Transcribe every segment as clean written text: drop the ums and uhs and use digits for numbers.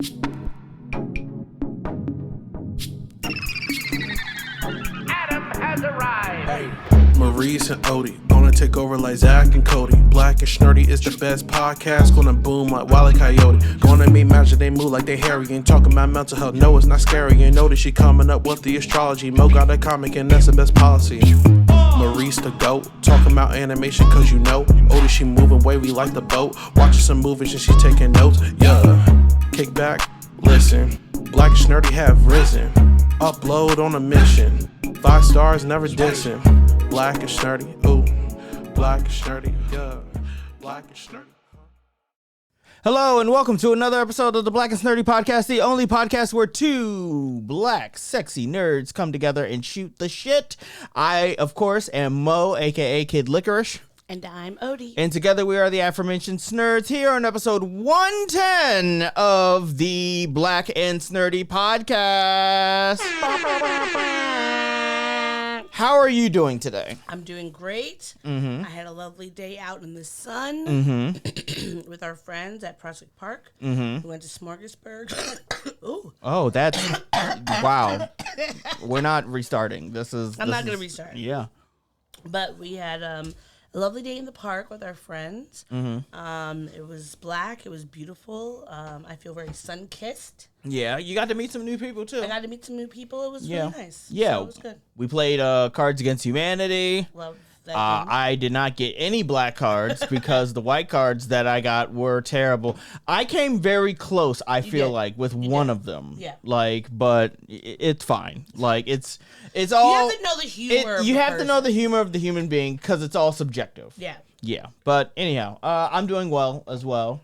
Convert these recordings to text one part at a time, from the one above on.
Adam has arrived. Hey. Maurice and Odie gonna take over like Zach and Cody. Black and Snurdy is the best podcast. Gonna boom like Wile E. Coyote. Gonna make magic, they move like they hairy. Ain't talking about mental health, no, it's not scary. And Odie, she coming up with the astrology. Mo got a comic and that's the best policy. Maurice the GOAT, talking about animation cause you know. Odie, she moving way, we like the boat. Watching some movies and she taking notes, yeah. Kick back, listen. Black and Snurdy have risen. Upload on a mission. 5 stars, never dissing. Black and Snurdy, ooh. Black and Snurdy, yeah. Black and Snurdy. Hello and welcome to another episode of the Black and Snurdy podcast, the only podcast where two black, sexy nerds come together and shoot the shit. I, of course, am Mo, aka Kid Licorish. And I'm Odie. And together we are the aforementioned Snurds here on episode 110 of the Black and Snurdy podcast. How are you doing today? I'm doing great. Mm-hmm. I had a lovely day out in the sun with our friends at Prospect Park. We went to Smorgasburg. Ooh. Oh, that's... wow. We're not restarting. I'm not going to restart. Yeah. But we had a lovely day in the park with our friends. It was black. It was beautiful. I feel very sun-kissed. Yeah, you got to meet some new people, too. I got to meet some new people. It was really nice. Yeah. So it was good. We played Cards Against Humanity. Love that game. I did not get any black cards because the white cards that I got were terrible. I came very close, I feel like, with one of them. Yeah. Like, but it's fine. Like, it's all... You have to know the humor of You the have to person. know the humor of the human being because it's all subjective. Yeah. Yeah. But anyhow, I'm doing well as well.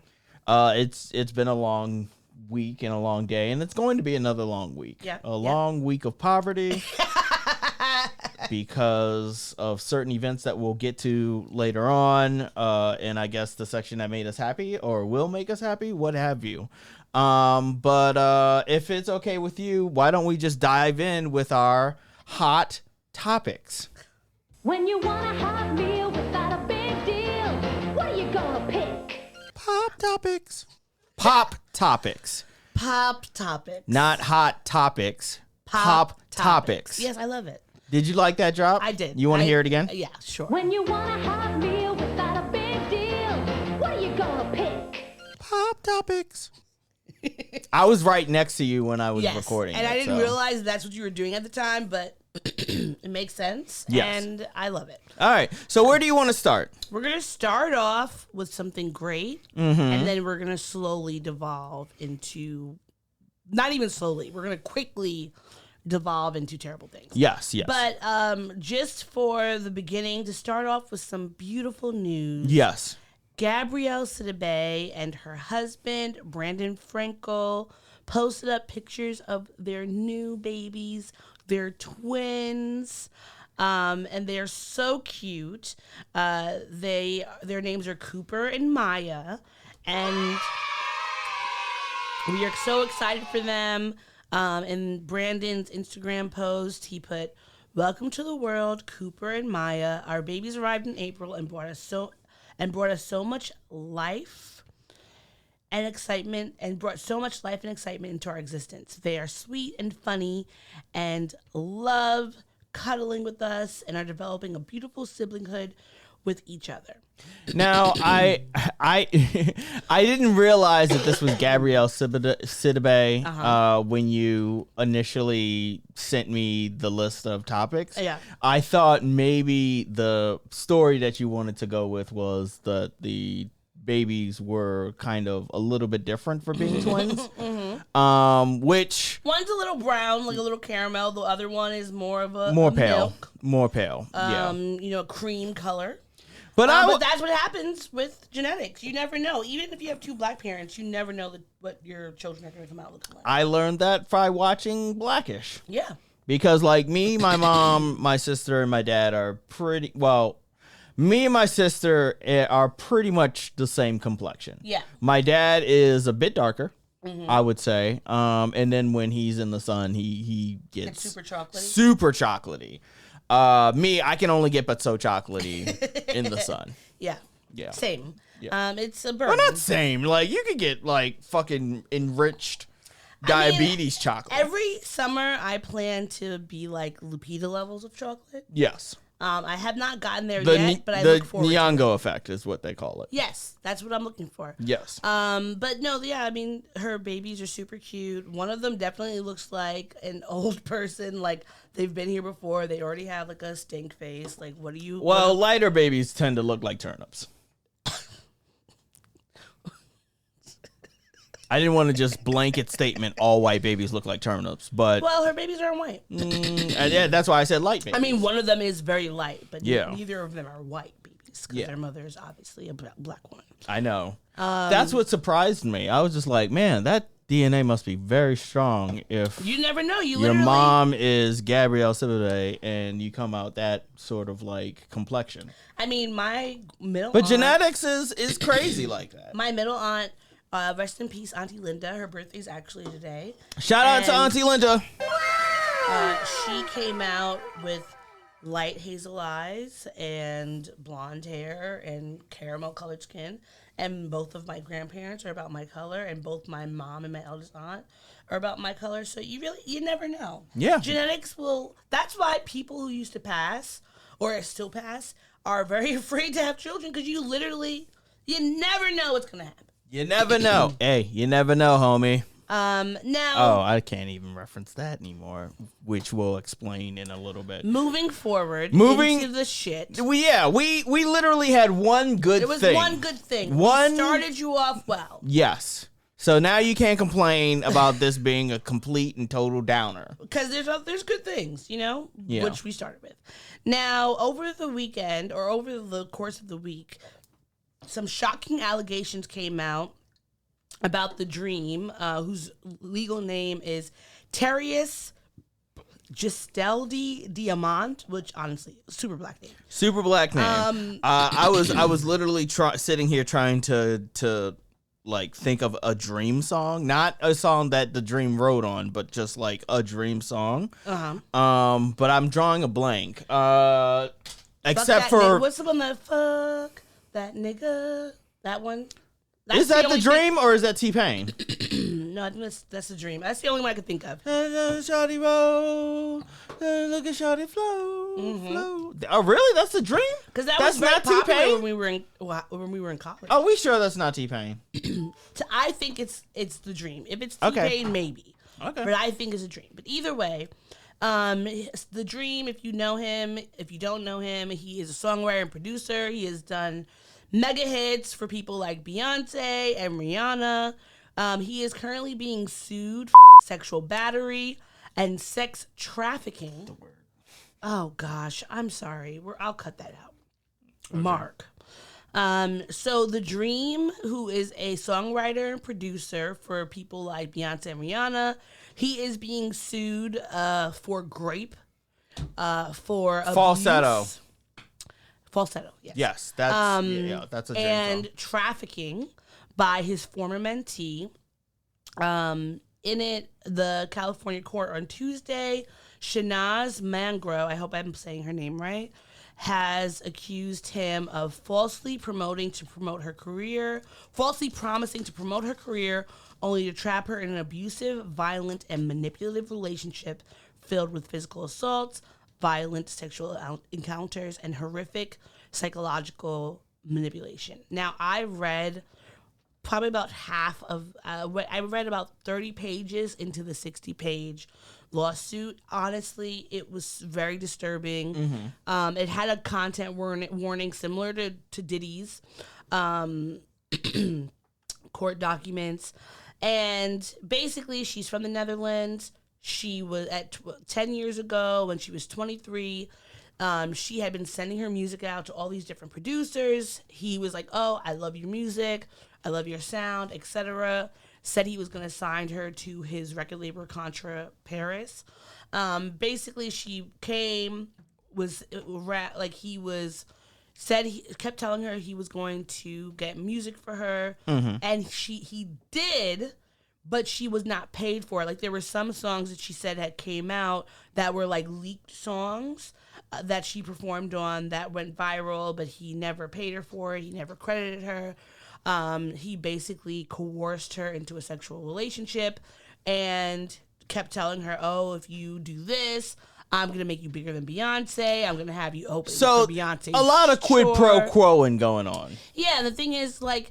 It's been a long week and a long day, and it's going to be another long week. Yeah. A long week of poverty. Because of certain events that we'll get to later on, and I guess the section that made us happy or will make us happy, what have you. But if it's okay with you, why don't we just dive in with our hot topics? When you want a hot meal without a big deal, what are you gonna pick? Pop topics. Pop topics. Pop topics. Not hot topics. Pop topics. Yes, I love it. Did you like that drop? I did. You want to hear it again? Yeah, sure. When you want a hot meal without a big deal, what are you gonna pick? Pop topics. I was right next to you when I was Yes, recording and it, I didn't so. realize that's what you were doing at the time, but it makes sense. Yes. And I love it. All right. So where do you want to start? We're going to start off with something great, and then we're going to slowly devolve into, not even slowly, we're going to quickly devolve into terrible things. Yes. But just for the beginning, to start off with some beautiful news. Yes. Gabrielle Cetabaye and her husband, Brandon Frankel, posted up pictures of their new babies. They're twins, and they're so cute. Their names are Cooper and Maya, and we are so excited for them. In Brandon's Instagram post, he put, "Welcome to the world, Cooper and Maya. Our babies arrived in April and brought us so much life and excitement, and brought so much life and excitement into our existence. They are sweet and funny and love cuddling with us and are developing a beautiful siblinghood with each other." Now, I didn't realize that this was Gabrielle Cetabaye when you initially sent me the list of topics. Yeah. I thought maybe the story that you wanted to go with was that the babies were kind of a little bit different for being twins. Which One's a little brown, like a little caramel. The other one is more of a more a pale. milk, More pale. Yeah. Cream color. But But that's what happens with genetics. You never know. Even if you have two black parents, you never know what your children are going to come out looking like. I learned that by watching Blackish. Yeah. Because like me, my mom, my sister, and my dad are pretty well. Me and my sister are pretty much the same complexion. Yeah. My dad is a bit darker, I would say. And then when he's in the sun, he gets Super chocolatey. Super chocolatey. Me, I can only get but so chocolatey in the sun. Yeah. Yeah. Same. Yeah. It's a burn. Well, not same. Like, you could get, like, fucking enriched diabetes chocolate. Every summer, I plan to be like Lupita levels of chocolate. Yes. I have not gotten there yet, but I the look forward to it. Nyong'o effect is what they call it. Yes, that's what I'm looking for. Yes. But no, yeah, I mean, her babies are super cute. One of them definitely looks like an old person, like they've been here before. They already have like a stink face. Like, what do you? Well, lighter babies tend to look like turnips. I didn't want to just blanket statement all white babies look like turnips, but well, her babies aren't white. yeah, that's why I said light babies. I mean, one of them is very light, but Yeah. neither of them are white babies because their mother is obviously a black one. I know. That's what surprised me. I was just like, man, that DNA must be very strong if You never know. You your literally. mom is Gabrielle Cetabaye and you come out that sort of like complexion. I mean, my middle. But aunt, genetics is crazy like that. My middle aunt. Rest in peace, Auntie Linda. Her birthday's actually today. Shout out to And- Auntie Linda. She came out with light hazel eyes and blonde hair and caramel colored skin. And both of my grandparents are about my color, and both my mom and my eldest aunt are about my color. So you never know. Yeah. Genetics will. That's why people who used to pass or still pass are very afraid to have children because you never know what's gonna happen. You never know. Hey, you never know, homie. Now. Oh, I can't even reference that anymore, which we'll explain in a little bit. Moving forward into the shit. We literally had one good thing. There was one good thing. One We started you off well. Yes. So now you can't complain about this being a complete and total downer. Because there's good things, Yeah. which we started with. Now, over the weekend, or over the course of the week, some shocking allegations came out about the Dream, whose legal name is Terrius Gisteldi Diamant, which honestly, super black name. Super black name. I was literally sitting here trying to like think of a Dream song, not a song that the Dream wrote on, but just like a Dream song. But I'm drawing a blank. Except for what's the one that fuck that nigga? That one. Is that the only Dream or is that T-Pain? No, I think that's the Dream. That's the only one I could think of. Shawty roll, look at Shawty flow. Oh, really? That's the Dream? Because that's was very not popular T-Pain? when we were in college. Are we sure that's not T-Pain? I think it's the Dream. If it's Okay. T-Pain, maybe. Okay. But I think it's a Dream. But either way, the Dream. If you know him, if you don't know him, he is a songwriter and producer. He has done mega hits for people like Beyonce and Rihanna. He is currently being sued for sexual battery and sex trafficking. Oh gosh, I'm sorry. I'll cut that out. Okay. Mark. So the Dream, who is a songwriter and producer for people like Beyonce and Rihanna, he is being sued for grape, for Falsetto. abuse. Falsetto, yes. Yes, that's that's a Dream and song. trafficking by his former mentee. In it, the California court on Tuesday, Shanaz Mangro, I hope I'm saying her name right, has accused him of falsely promising to promote her career, only to trap her in an abusive, violent, and manipulative relationship filled with physical assaults, violent sexual encounters, and horrific psychological manipulation. Now, I read probably about half of, I read about 30 pages into the 60-page lawsuit. Honestly, it was very disturbing. It had a content warning similar to Diddy's court documents. And basically, she's from the Netherlands. She was 10 years ago when she was 23. She had been sending her music out to all these different producers. He was like, "Oh, I love your music. I love your sound, etc." Said he was going to sign her to his record label Contra Paris. Basically, she came, he kept telling her he was going to get music for her, and he did. But she was not paid for it. Like, there were some songs that she said had came out that were like leaked songs that she performed on that went viral, but he never paid her for it. He never credited her. He basically coerced her into a sexual relationship. and kept telling her, oh, if you do this, I'm going to make you bigger than Beyonce. I'm going to have you open So for Beyonce. a lot of quid pro Sure. quoing going on. Yeah, the thing is, like,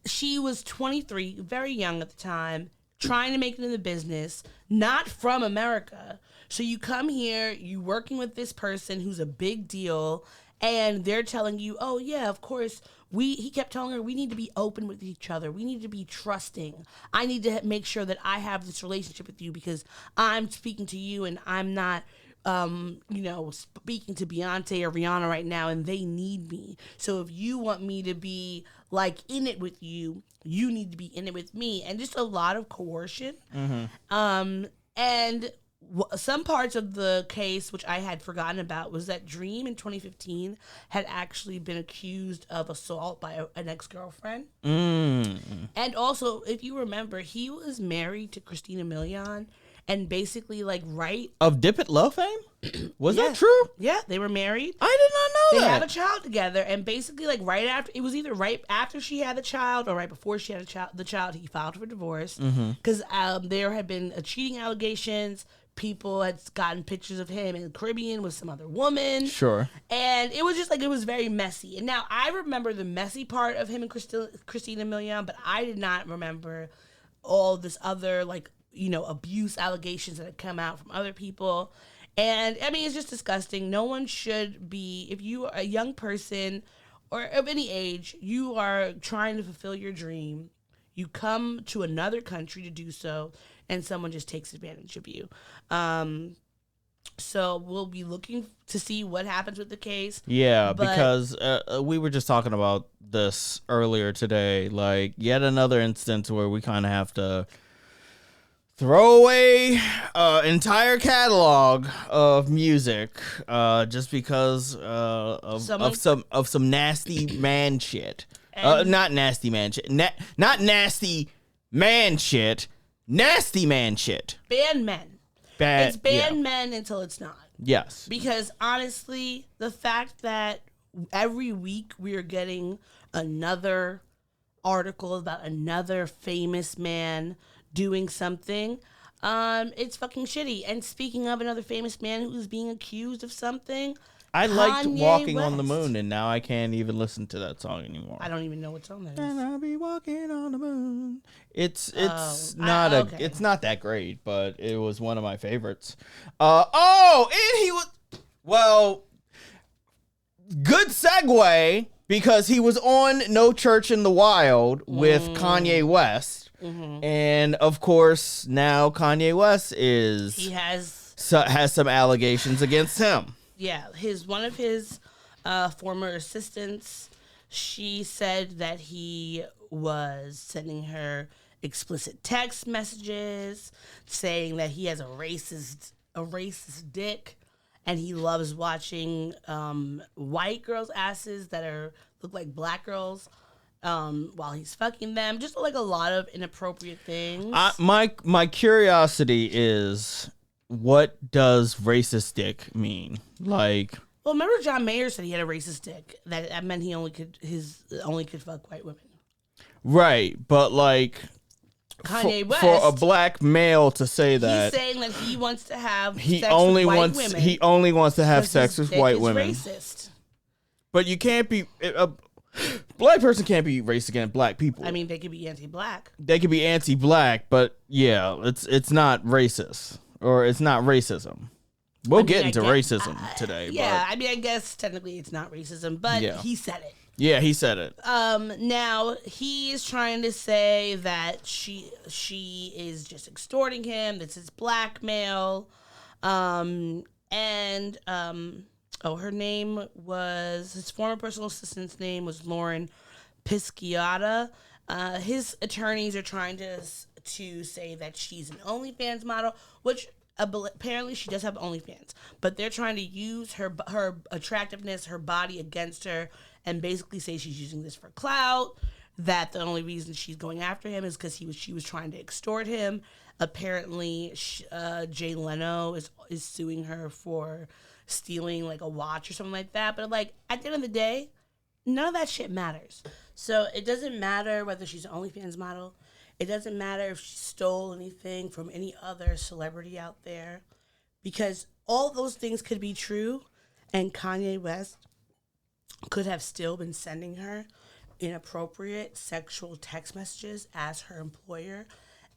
she was 23, very young at the time, trying to make it in the business, not from America. So you come here, you working with this person who's a big deal, and they're telling you, oh, yeah, of course, he kept telling her, we need to be open with each other. We need to be trusting. I need to make sure that I have this relationship with you because I'm speaking to you and I'm not, speaking to Beyonce or Rihanna right now and they need me. So if you want me to be like in it with you, you need to be in it with me. And just a lot of coercion. And some parts of the case, which I had forgotten about, was that Dream in 2015 had actually been accused of assault by an ex-girlfriend. And also, if you remember, he was married to Christina Milian, and basically, like, of Dip It Low fame? Was that true? Yeah, they were married. I did not know They that. had a child together, and basically, like, right after, it was either right after she had the child or right before she had the child, he filed for divorce. Because there had been cheating allegations. People had gotten pictures of him in the Caribbean with some other woman. Sure. And it was just like, it was very messy. And now I remember the messy part of him and Christina Milian, but I did not remember all this other, like, abuse allegations that had come out from other people. And I mean, it's just disgusting. No one should be, if you are a young person or of any age, you are trying to fulfill your dream, you come to another country to do so, and someone just takes advantage of you. So we'll be looking to see what happens with the case. Yeah, because we were just talking about this earlier today. Like, yet another instance where we kind of have to throw away entire catalog of music just because of some nasty man shit. Not nasty man shit. Not nasty man shit. Nasty man shit. Ban men. It's ban men until it's not. Yes. Because honestly, the fact that every week we are getting another article about another famous man doing something, it's fucking shitty. And speaking of another famous man who's being accused of something, I liked Kanye Walking on the West. Moon, and now I can't even listen to that song anymore. I don't even know what song that And is. I'll be walking on the moon. It's Oh, not okay. it's not that great, but it was one of my favorites. And he was good segue because he was on No Church in the Wild with Kanye West, and of course now Kanye West has some allegations against him. Yeah, one of his former assistants, she said that he was sending her explicit text messages, saying that he has a racist dick, and he loves watching white girls' asses that look like black girls while he's fucking them. Just like a lot of inappropriate things. My curiosity is, what does racist dick mean? Like, well, remember John Mayer said he had a racist dick. That meant he only could fuck white women. right, but like Kanye West, for a black male to say that, he's saying that he wants to have he sex only with white wants women he only wants to have because sex his with dick white is women. Racist. But you can't be a black person can't be racist against black people. I mean, they could be anti-black. They could be anti-black, but yeah, it's not racist, or it's not racism. We'll get into racism today. Yeah, but I mean, I guess technically it's not racism, but Yeah. he said it. yeah, he said it. Now he is trying to say that she is just extorting him. This is blackmail. Her name was, his former personal assistant's name was Lauren Pisciata. His attorneys are trying to say that she's an OnlyFans model, which apparently she does have OnlyFans, but they're trying to use her attractiveness, her body against her, and basically say she's using this for clout, that the only reason she's going after him is because she was trying to extort him. Apparently, Jay Leno is suing her for stealing like a watch or something like that. But like at the end of the day, none of that shit matters. So it doesn't matter whether she's an OnlyFans model. It doesn't matter if she stole anything from any other celebrity out there, because all those things could be true, and Kanye West could have still been sending her inappropriate sexual text messages as her employer,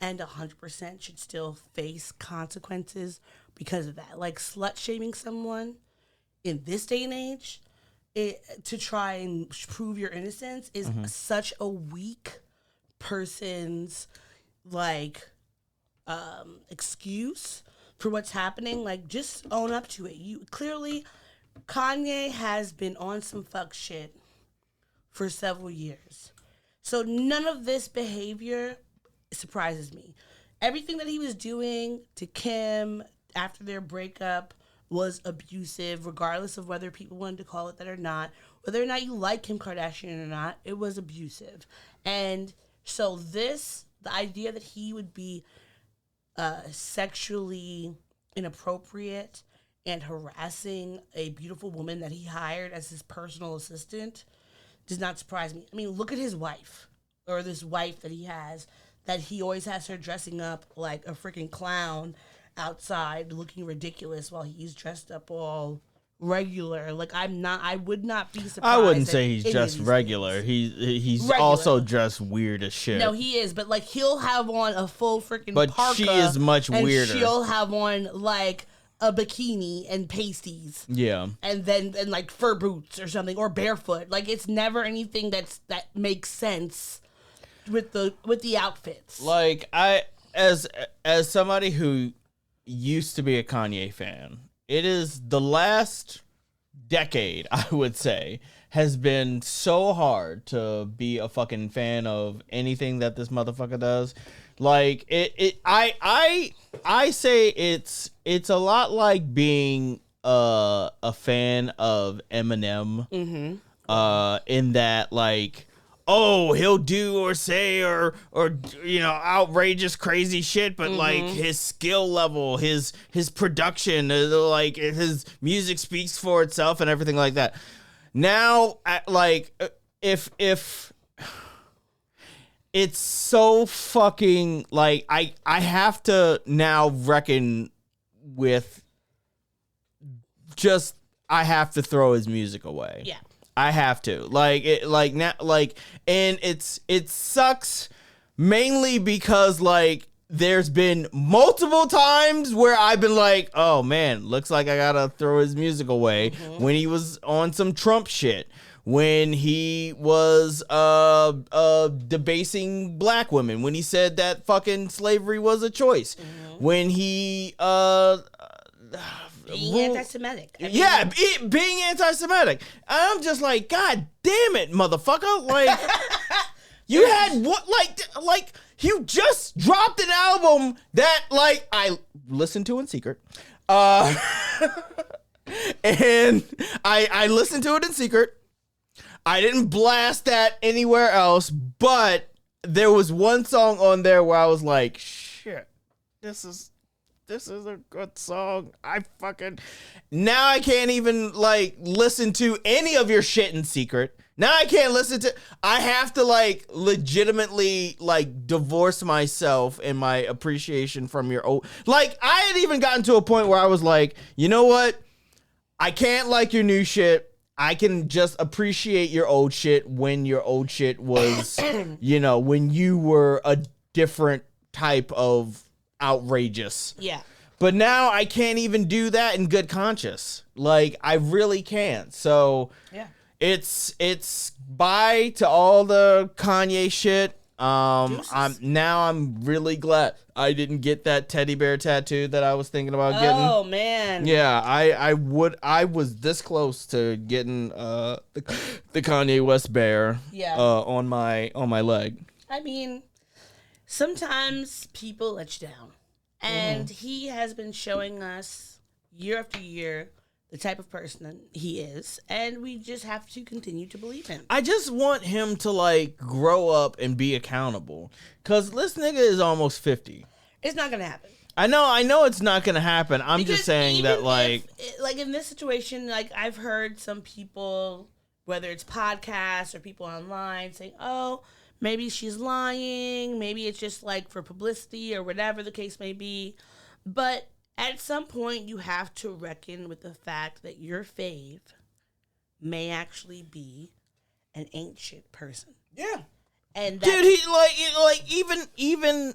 and 100% should still face consequences because of that. Like, slut shaming someone in this day and age to try and prove your innocence is such a weak person's like excuse for what's happening. Like, just own up to it. You clearly, Kanye has been on some fuck shit for several years, so none of this behavior surprises me. Everything that he was doing to Kim after their breakup was abusive, regardless of whether people wanted to call it that or not, whether or not you like Kim Kardashian or not. It was abusive. And so the idea that he would be sexually inappropriate and harassing a beautiful woman that he hired as his personal assistant does not surprise me. I mean, look at his wife, or this wife that he has, that he always has her dressing up like a freaking clown outside, looking ridiculous while he's dressed up all regular. Like, I would not be surprised. I wouldn't say he's just regular. He's regular. Also dressed weird as shit. No, he is, but like, he'll have on a full freaking but parka. She is much weirder. She'll have on like a bikini and pasties. Yeah. And like fur boots or something, or barefoot. Like, it's never anything that makes sense with the outfits. Like, as somebody who used to be a Kanye fan, it is the last decade, I would say, has been so hard to be a fucking fan of anything that this motherfucker does. Like, I say it's a lot like being a fan of Eminem. In that, like, oh, he'll do or say or you know, outrageous crazy shit, but like his skill level, his production, like his music speaks for itself and everything like that. Now, like, if it's so fucking, like, I have to now reckon with just, I have to throw his music away. Yeah. I have to, and it sucks mainly because, like, there's been multiple times where I've been like, oh man, looks like I gotta throw his music away. When he was on some Trump shit, when he was debasing black women, when he said that fucking slavery was a choice, when he being anti-Semitic. Being anti-Semitic. I'm just like, God damn it, motherfucker! Like, you had what? Like you just dropped an album that, like, I listened to in secret, and I listened to it in secret. I didn't blast that anywhere else, but there was one song on there where I was like, shit, this is a good song. Now I can't even, like, listen to any of your shit in secret. Now I can't listen to, I have to, like, legitimately, like, divorce myself and my appreciation from your old, like, I had even gotten to a point where I was like, you know what? I can't like your new shit. I can just appreciate your old shit when your old shit was, you know, when you were a different type of outrageous. Yeah. But now I can't even do that in good conscience. Like, I really can't. So yeah, it's bye to all the Kanye shit. I'm really glad I didn't get that teddy bear tattoo that I was thinking about getting. Oh man. Yeah, I was this close to getting the Kanye West bear on my leg. I mean, sometimes people let you down. And he has been showing us year after year the type of person he is, and we just have to continue to believe him. I just want him to, like, grow up and be accountable, because this nigga is almost 50. It's not gonna happen. I know it's not gonna happen. I'm Because just saying that, like, like in this situation, like, I've heard some people, whether it's podcasts or people online, saying, "Oh, Maybe she's lying. Maybe it's just like for publicity or whatever the case may be. But at some point, you have to reckon with the fact that your fave may actually be an ancient person. Yeah. And Dude, he even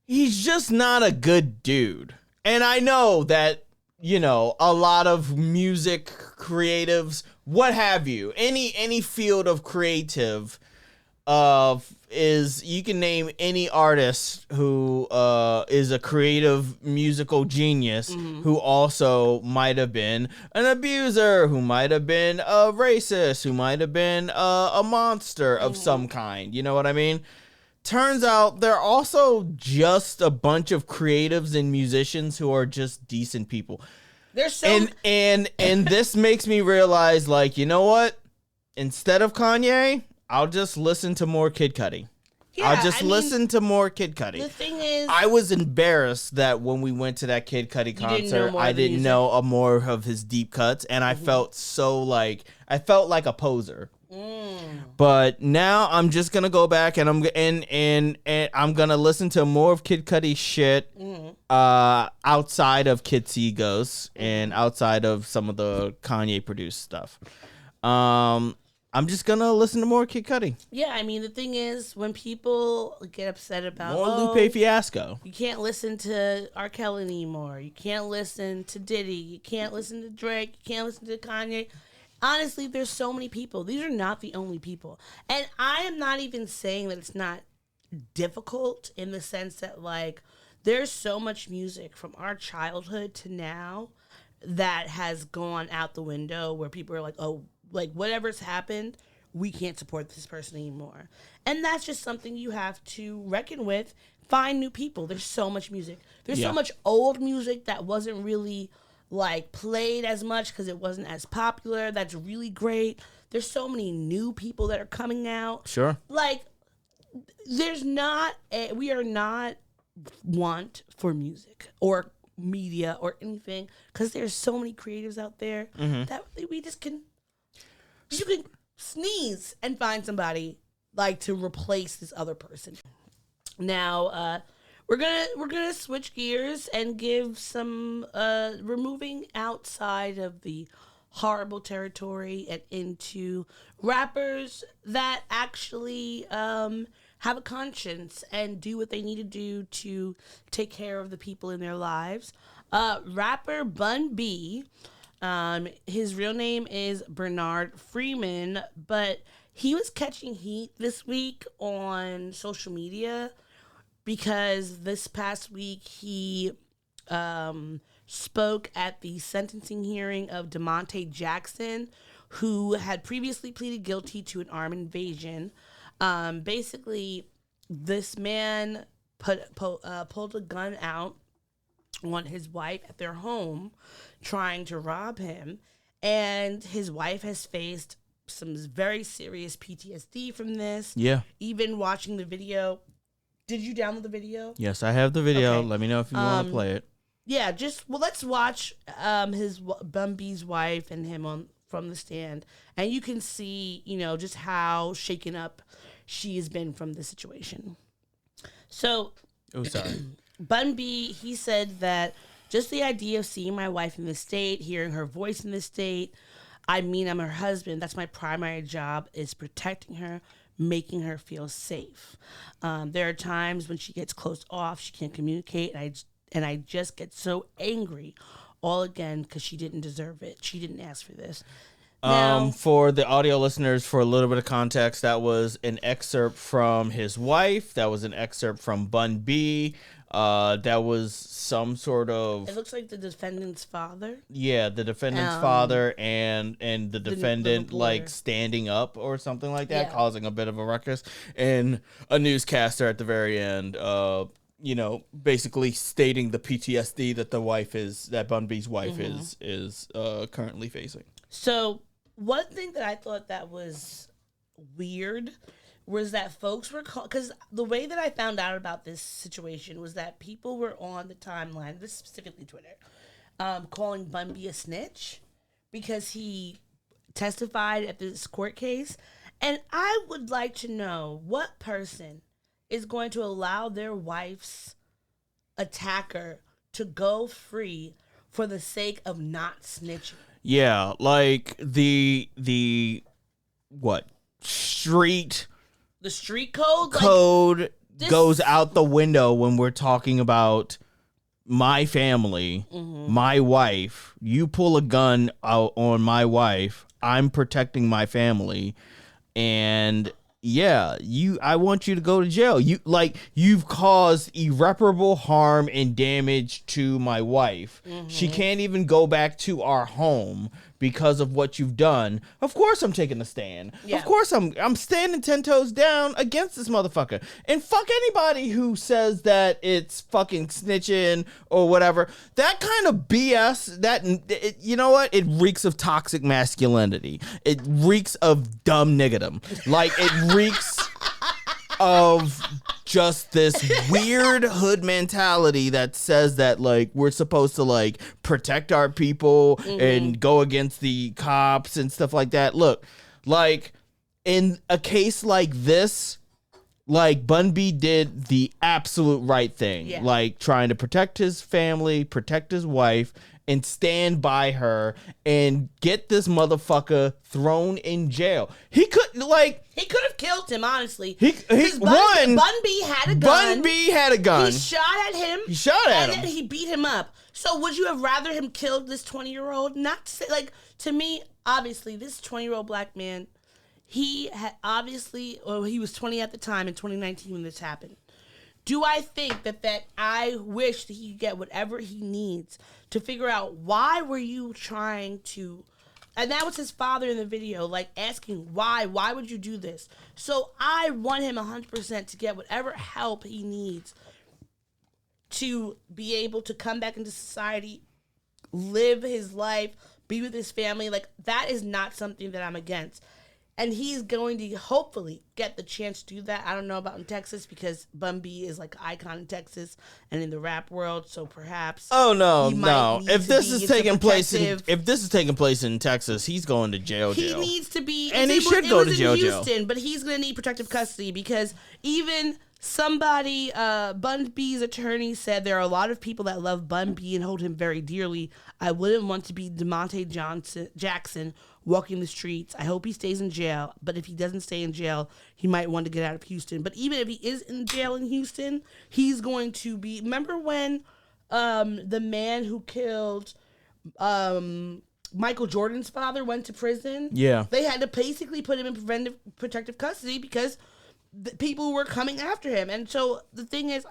he's just not a good dude. And I know that, you know, a lot of music creatives, what have you, any field of creative is, you can name any artist who is a creative musical genius who also might have been an abuser, who might have been a racist, who might have been a monster of some kind. You know what I mean? Turns out they're also just a bunch of creatives and musicians who are just decent people. there's so And this makes me realize, like, you know what? Instead of Kanye, I'll just listen to more Kid Cudi. Yeah, I'll just I mean, listen to more Kid Cudi. the thing is, I was embarrassed that when we went to that Kid Cudi concert, I didn't know more of his deep cuts, and I felt I felt like a poser. But now I'm just gonna go back and I'm gonna listen to more of Kid Cudi's shit outside of Kid See Ghosts and outside of some of the Kanye produced stuff. I'm just gonna listen to more Kid Cudi. yeah, I mean, the thing is, when people get upset about More Lupe Fiasco. you can't listen to R. Kelly anymore, you can't listen to Diddy, you can't listen to Drake, you can't listen to Kanye. Honestly, there's so many people. These are not the only people. And I am not even saying that it's not difficult in the sense that, like, there's so much music from our childhood to now that has gone out the window where people are like, oh, like, whatever's happened, we can't support this person anymore. And that's just something you have to reckon with. Find new people. There's so much music. There's so much old music that wasn't really, like, played as much because it wasn't as popular. That's really great. There's so many new people that are coming out. Sure. Like, we are not want for music or media or anything because there's so many creatives out there that we just can, you can sneeze and find somebody, like, to replace this other person. Now, we're gonna switch gears and give some removing outside of the horrible territory and into rappers that actually have a conscience and do what they need to do to take care of the people in their lives. Rapper Bun B, his real name is Bernard Freeman, but he was catching heat this week on social media because this past week he spoke at the sentencing hearing of DeMonte Jackson, who had previously pleaded guilty to an armed invasion. Basically, this man pulled a gun out on his wife at their home, trying to rob him, and his wife has faced some very serious PTSD from this. Yeah. Even watching the video. Did you download the video? Yes, I have the video. Okay. Let me know if you want to play it. Yeah, let's watch his Bun B's wife and him from the stand, and you can see, you know, just how shaken up she has been from the situation. So, Oh, sorry. Bun B, he said that just the idea of seeing my wife in this state, hearing her voice in this state, I mean, I'm her husband. That's my primary job, is protecting her, making her feel safe. There are times when she gets closed off, she can't communicate, and I just get so angry all again because she didn't deserve it. She didn't ask for this. Now, For the audio listeners, for a little bit of context, that was an excerpt from his wife. That was an excerpt from Bun B. That was some sort of... it looks like the defendant's father. Yeah, the defendant's father and the defendant, like, standing up or something like that, causing a bit of a ruckus. And a newscaster at the very end, you know, basically stating the PTSD that that Bun B's wife is currently facing. So one thing that I thought that was weird was that folks were because the way that I found out about this situation was that people were on the timeline, this specifically Twitter, calling Bun B a snitch because he testified at this court case, And I would like to know what person is going to allow their wife's attacker to go free for the sake of not snitching. Yeah, like the what? Street The street code? code this- goes out the window when we're talking about my family, my wife. You pull a gun out on my wife, I'm protecting my family, and yeah, I want you to go to jail. You've caused irreparable harm and damage to my wife. She can't even go back to our home because of what you've done. Of course I'm taking a stand. Yeah. Of course I'm standing 10 toes down against this motherfucker. And fuck anybody who says that it's fucking snitching or whatever. That kind of BS, you know what? It reeks of toxic masculinity. It reeks of dumb niggerdom. Like, it reeks of just this weird hood mentality that says that, like, we're supposed to, like, protect our people and go against the cops and stuff like that. Look, like, in a case like this, like, Bun B did the absolute right thing. Yeah. Like, trying to protect his family, protect his wife, and stand by her and get this motherfucker thrown in jail. He could have killed him, honestly. Bun B had a gun. Bun B had a gun. He shot at him. And then he beat him up. So would you have rather him killed this 20-year-old? Not to say, like, to me, obviously, this 20-year-old black man, he had he was 20 at the time in 2019 when this happened. Do I think that I wish that he could get whatever he needs to figure out why were you trying to, and that was his father in the video, like, asking why would you do this? So I want him 100% to get whatever help he needs to be able to come back into society, live his life, be with his family. Like, that is not something that I'm against. And he's going to hopefully get the chance to do that. I don't know about in Texas because Bun B is like an icon in Texas and in the rap world. So perhaps. Oh no. If this is taking place in Texas, he's going to jail. He needs to be, and he should go to jail. Houston, but he's going to need protective custody because even somebody, Bun B's attorney said there are a lot of people that love Bun B and hold him very dearly. I wouldn't want to be DeMonte Jackson walking the streets. I hope he stays in jail, but if he doesn't stay in jail, he might want to get out of Houston. But even if he is in jail in Houston, he's going to be. Remember when the man who killed Michael Jordan's father went to prison? Yeah, they had to basically put him in protective custody because the people were coming after him. And so the thing is,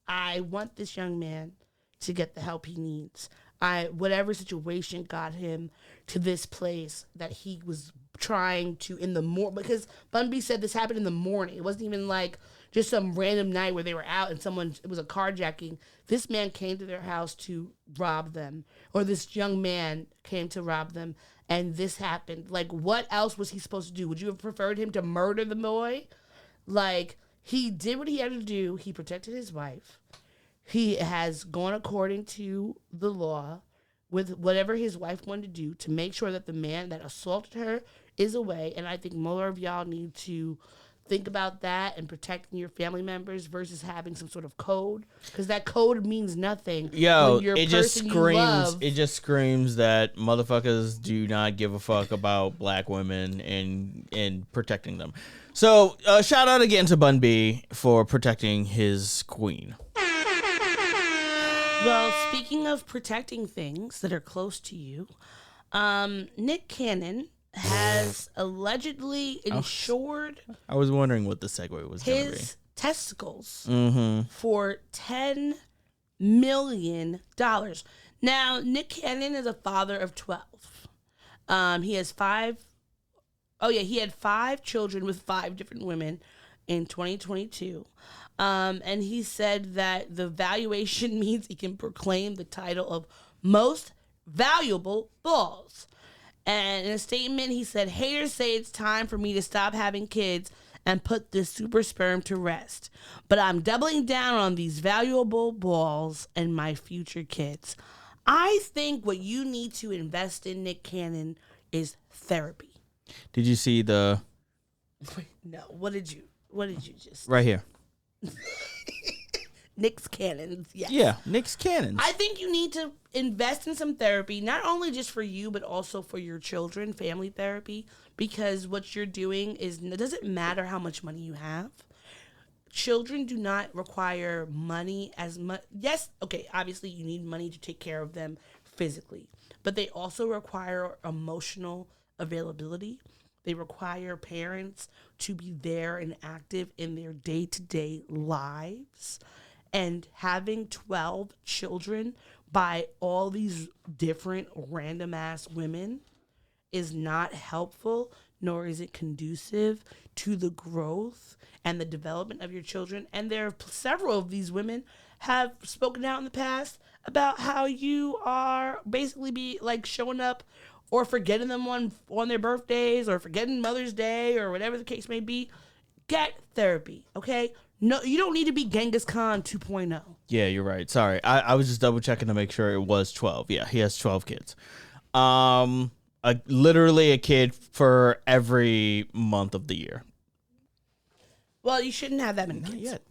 I want this young man to get the help he needs. Whatever situation got him to this place that he was trying to in the morning, because Bun B said this happened in the morning. It wasn't even like just some random night where they were out and it was a carjacking. This man came to their house to rob them, or this young man came to rob them, and this happened. Like, what else was he supposed to do? Would you have preferred him to murder the boy? Like, he did what he had to do. He protected his wife. He has gone according to the law with whatever his wife wanted to do to make sure that the man that assaulted her is away. And I think more of y'all need to think about that and protecting your family members versus having some sort of code, because that code means nothing. Yo, it just screams that motherfuckers do not give a fuck about black women and protecting them. So shout out again to Bun B for protecting his queen. Well, speaking of protecting things that are close to you, Nick Cannon has allegedly insured. I was wondering what the segue was going to be. His testicles for $10 million. Now, Nick Cannon is a father of 12. He has he had 5 children with 5 different women in 2022. And he said that the valuation means he can proclaim the title of most valuable balls. And in a statement, he said, haters say it's time for me to stop having kids and put this super sperm to rest. But I'm doubling down on these valuable balls and my future kids. I think what you need to invest in, Nick Cannon, is therapy. Did you see the No, what did you just? Right here. Nick's cannons. Yes. Yeah, Nick's cannons. I think you need to invest in some therapy, not only just for you, but also for your children, family therapy, because what you're doing is, it doesn't matter how much money you have. Children do not require money as much. Yes, okay, obviously you need money to take care of them physically, but they also require emotional availability. They require parents to be there and active in their day-to-day lives. And having 12 children by all these different random ass women is not helpful, nor is it conducive to the growth and the development of your children. And there are several of these women have spoken out in the past about how you are basically be like showing up or forgetting them on their birthdays or forgetting Mother's Day or whatever the case may be. Get therapy, okay? No, you don't need to be Genghis Khan 2.0. Yeah, you're right. Sorry. I was just double checking to make sure it was 12. Yeah, he has 12 kids. Literally a kid for every month of the year. Well, you shouldn't have that many kids. Not yet.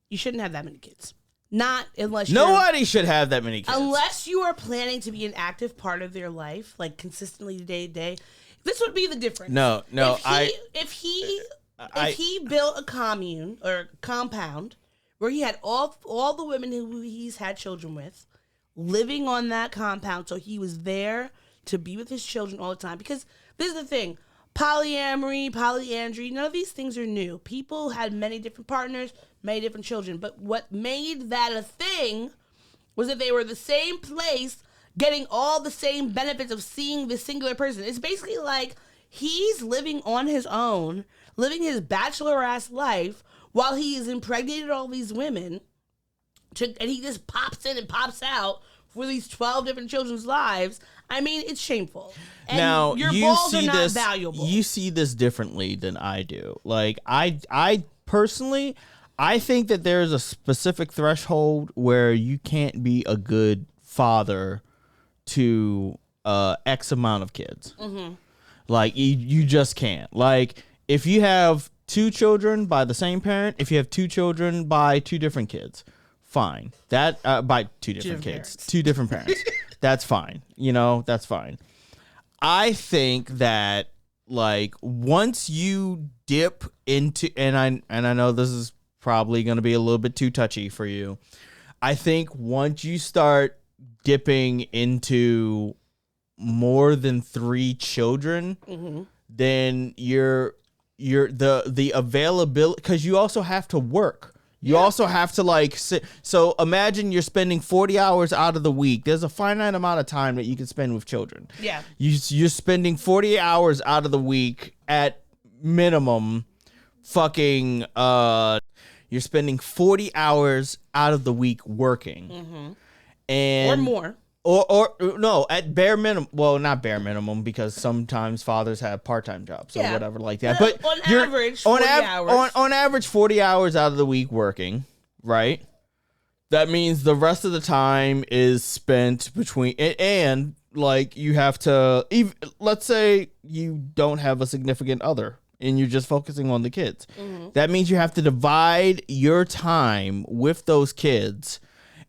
You shouldn't have that many kids. Not unless Nobody should have that many kids. Unless you are planning to be an active part of their life, like consistently day to day. This would be the difference. No. If he built a commune or compound where he had all the women who he's had children with living on that compound, so he was there to be with his children all the time. Because this is the thing. Polyamory, polyandry, none of these things are new. People had many different partners, many different children. But what made that a thing was that they were the same place getting all the same benefits of seeing the singular person. It's basically like he's living on his own, living his bachelor-ass life while he is impregnated all these women, and he just pops in and pops out for these 12 different children's lives. I mean, it's shameful. And now, your you balls see are not this, valuable. You see this differently than I do. Like, I personally, I think that there's a specific threshold where you can't be a good father to X amount of kids. Mm-hmm. Like, you just can't. Like, if you have 2 children by the same parent, if you have 2 children by 2 different kids, fine. That by 2 different kids, parents. 2 different parents. That's fine. You know, that's fine. I think that, like, once you dip into, and I know this is probably going to be a little bit too touchy for you. I think once you start dipping into more than 3 children, mm-hmm. then you're the availability, because you also have to work. You also have to, like, sit. So imagine you're spending 40 hours out of the week. There's a finite amount of time that you can spend with children. Yeah. You're spending 40 hours out of the week at minimum fucking, you're spending 40 hours out of the week working. Mm-hmm. And or more. Or no, at bare minimum. Well, not bare minimum, because sometimes fathers have part-time jobs or whatever like that. But on average, 40 hours. On average, 40 hours out of the week working, right? That means the rest of the time is spent between, and like you have to, even, let's say you don't have a significant other and you're just focusing on the kids. Mm-hmm. That means you have to divide your time with those kids,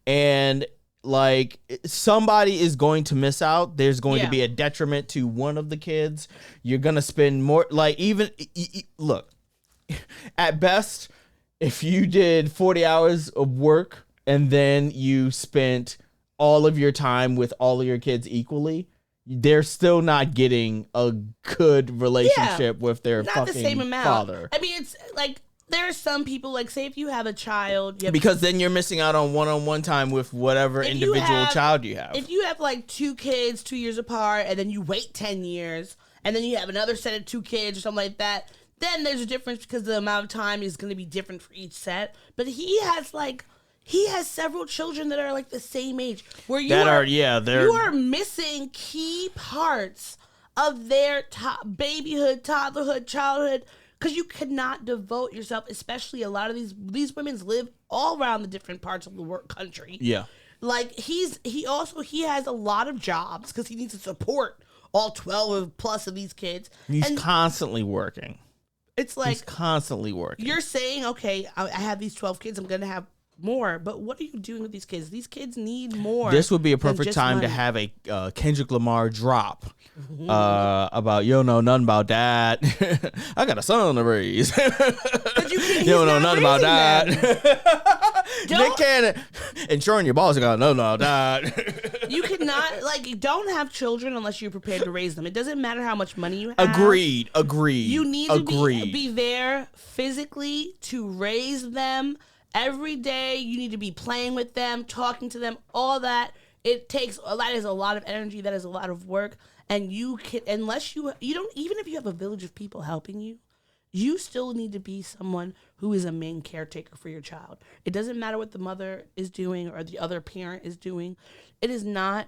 and like somebody is going to miss out. There's going to be a detriment to one of the kids. You're going to spend more, like, even look, at best, if you did 40 hours of work and then you spent all of your time with all of your kids equally, they're still not getting a good relationship with their not fucking the same amount. father. I mean, it's like, there are some people, like, say if you have a child, because then you're missing out on one-on-one time with whatever individual child you have. If you have, like, 2 kids 2 years apart, and then you wait 10 years, and then you have another set of 2 kids or something like that, then there's a difference because the amount of time is going to be different for each set. But he has several children that are, like, the same age, where you are missing key parts of their babyhood, toddlerhood, childhood. Because you cannot devote yourself, especially a lot of these women live all around the different parts of the country. Yeah. Like, he has a lot of jobs because he needs to support all 12 plus of these kids. He's And constantly working. it's like He's constantly working. you're saying, okay, I have these 12 kids, I'm going to have more, but what are you doing with these kids? These kids need more. This would be a than perfect just time to money. have a Kendrick Lamar drop about you don't know nothing about that. I got a son to raise. you don't know nothing about that. Nick Cannon ensuring your balls are gonna know about that. You cannot, like, don't have children unless you're prepared to raise them. It doesn't matter how much money you have. Agreed. You need to Agreed. be there physically to raise them. Every day you need to be playing with them, talking to them, all that. It takes that is a lot of energy, that is a lot of work. And you can, unless you don't, even if you have a village of people helping you, you still need to be someone who is a main caretaker for your child. It doesn't matter what the mother is doing or the other parent is doing. It is not,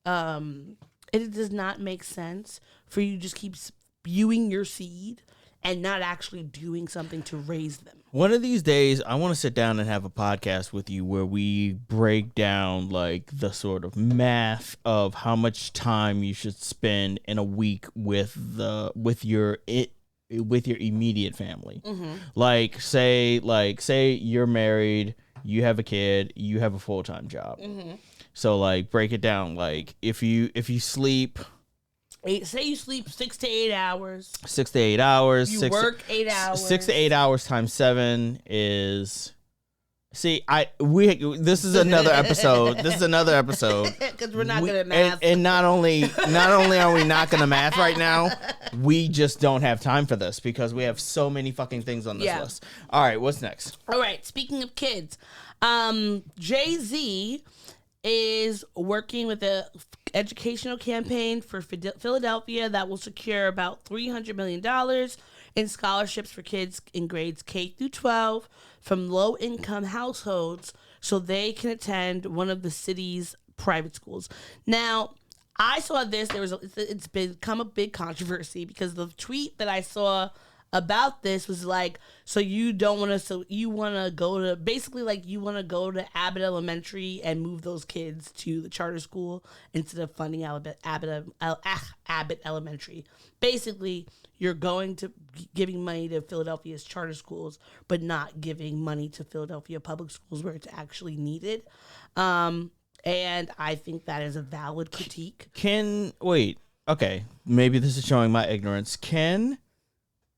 it does not make sense for you to just keep spewing your seed and not actually doing something to raise them. One of these days, I want to sit down and have a podcast with you where we break down like the sort of math of how much time you should spend in a week with your immediate family. Mm-hmm. Like say you're married, you have a kid, you have a full-time job. Mm-hmm. So like break it down. Like if you sleep. Say you sleep 6 to 8 hours. 6 to 8 hours. You work 8 hours. 6 to 8 hours times 7 is. See, this is another episode. Because we're not good at math. And not only are we not going to math right now, we just don't have time for this because we have so many fucking things on this list. All right, what's next? All right, speaking of kids, Jay-Z is working with a educational campaign for Philadelphia that will secure about $300 million in scholarships for kids in grades K through 12 from low-income households so they can attend one of the city's private schools. Now, I saw this. It's become a big controversy because the tweet that I saw about this was like, so you want to go to Abbott Elementary and move those kids to the charter school instead of funding Abbott Elementary. Basically, you're going to giving money to Philadelphia's charter schools, but not giving money to Philadelphia public schools where it's actually needed. And I think that is a valid critique. Okay, maybe this is showing my ignorance. Can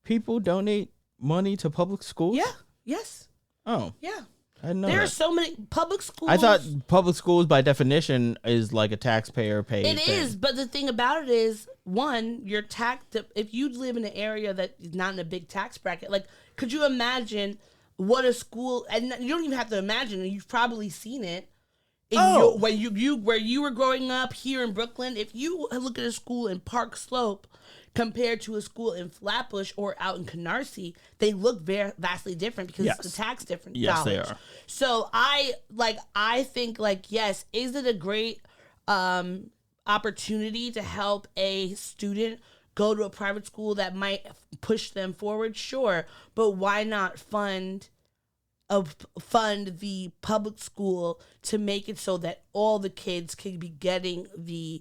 people donate money to public schools? Yeah. Yes. Oh. Yeah. I didn't know There that. are so many public schools. I thought public schools by definition is like a taxpayer paid It thing. is, but the thing about it is, one, you're taxed. If you live in an area that is not in a big tax bracket, like, could you imagine what a school? And you don't even have to imagine. You've probably seen it. When where you were growing up here in Brooklyn, if you look at a school in Park Slope compared to a school in Flatbush or out in Canarsie, they look very vastly different because it's the tax difference. Yes, they are. So I think yes, is it a great opportunity to help a student go to a private school that might push them forward? Sure, but why not fund the public school to make it so that all the kids can be getting the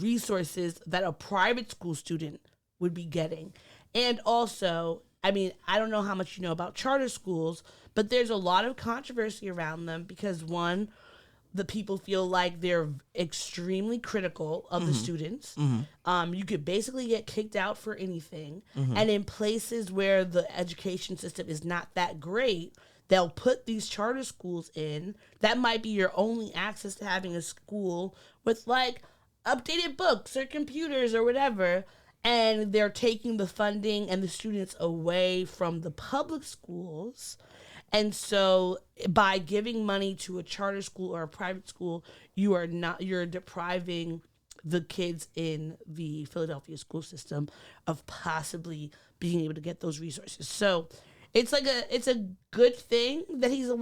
resources that a private school student would be getting? And also, I mean, I don't know how much you know about charter schools, but there's a lot of controversy around them because, one, the people feel like they're extremely critical of the students. Mm-hmm. You could basically get kicked out for anything. Mm-hmm. And in places where the education system is not that great, they'll put these charter schools in. That might be your only access to having a school with like updated books or computers or whatever. And they're taking the funding and the students away from the public schools. And so by giving money to a charter school or a private school, you're depriving the kids in the Philadelphia school system of possibly being able to get those resources. So it's a good thing that he's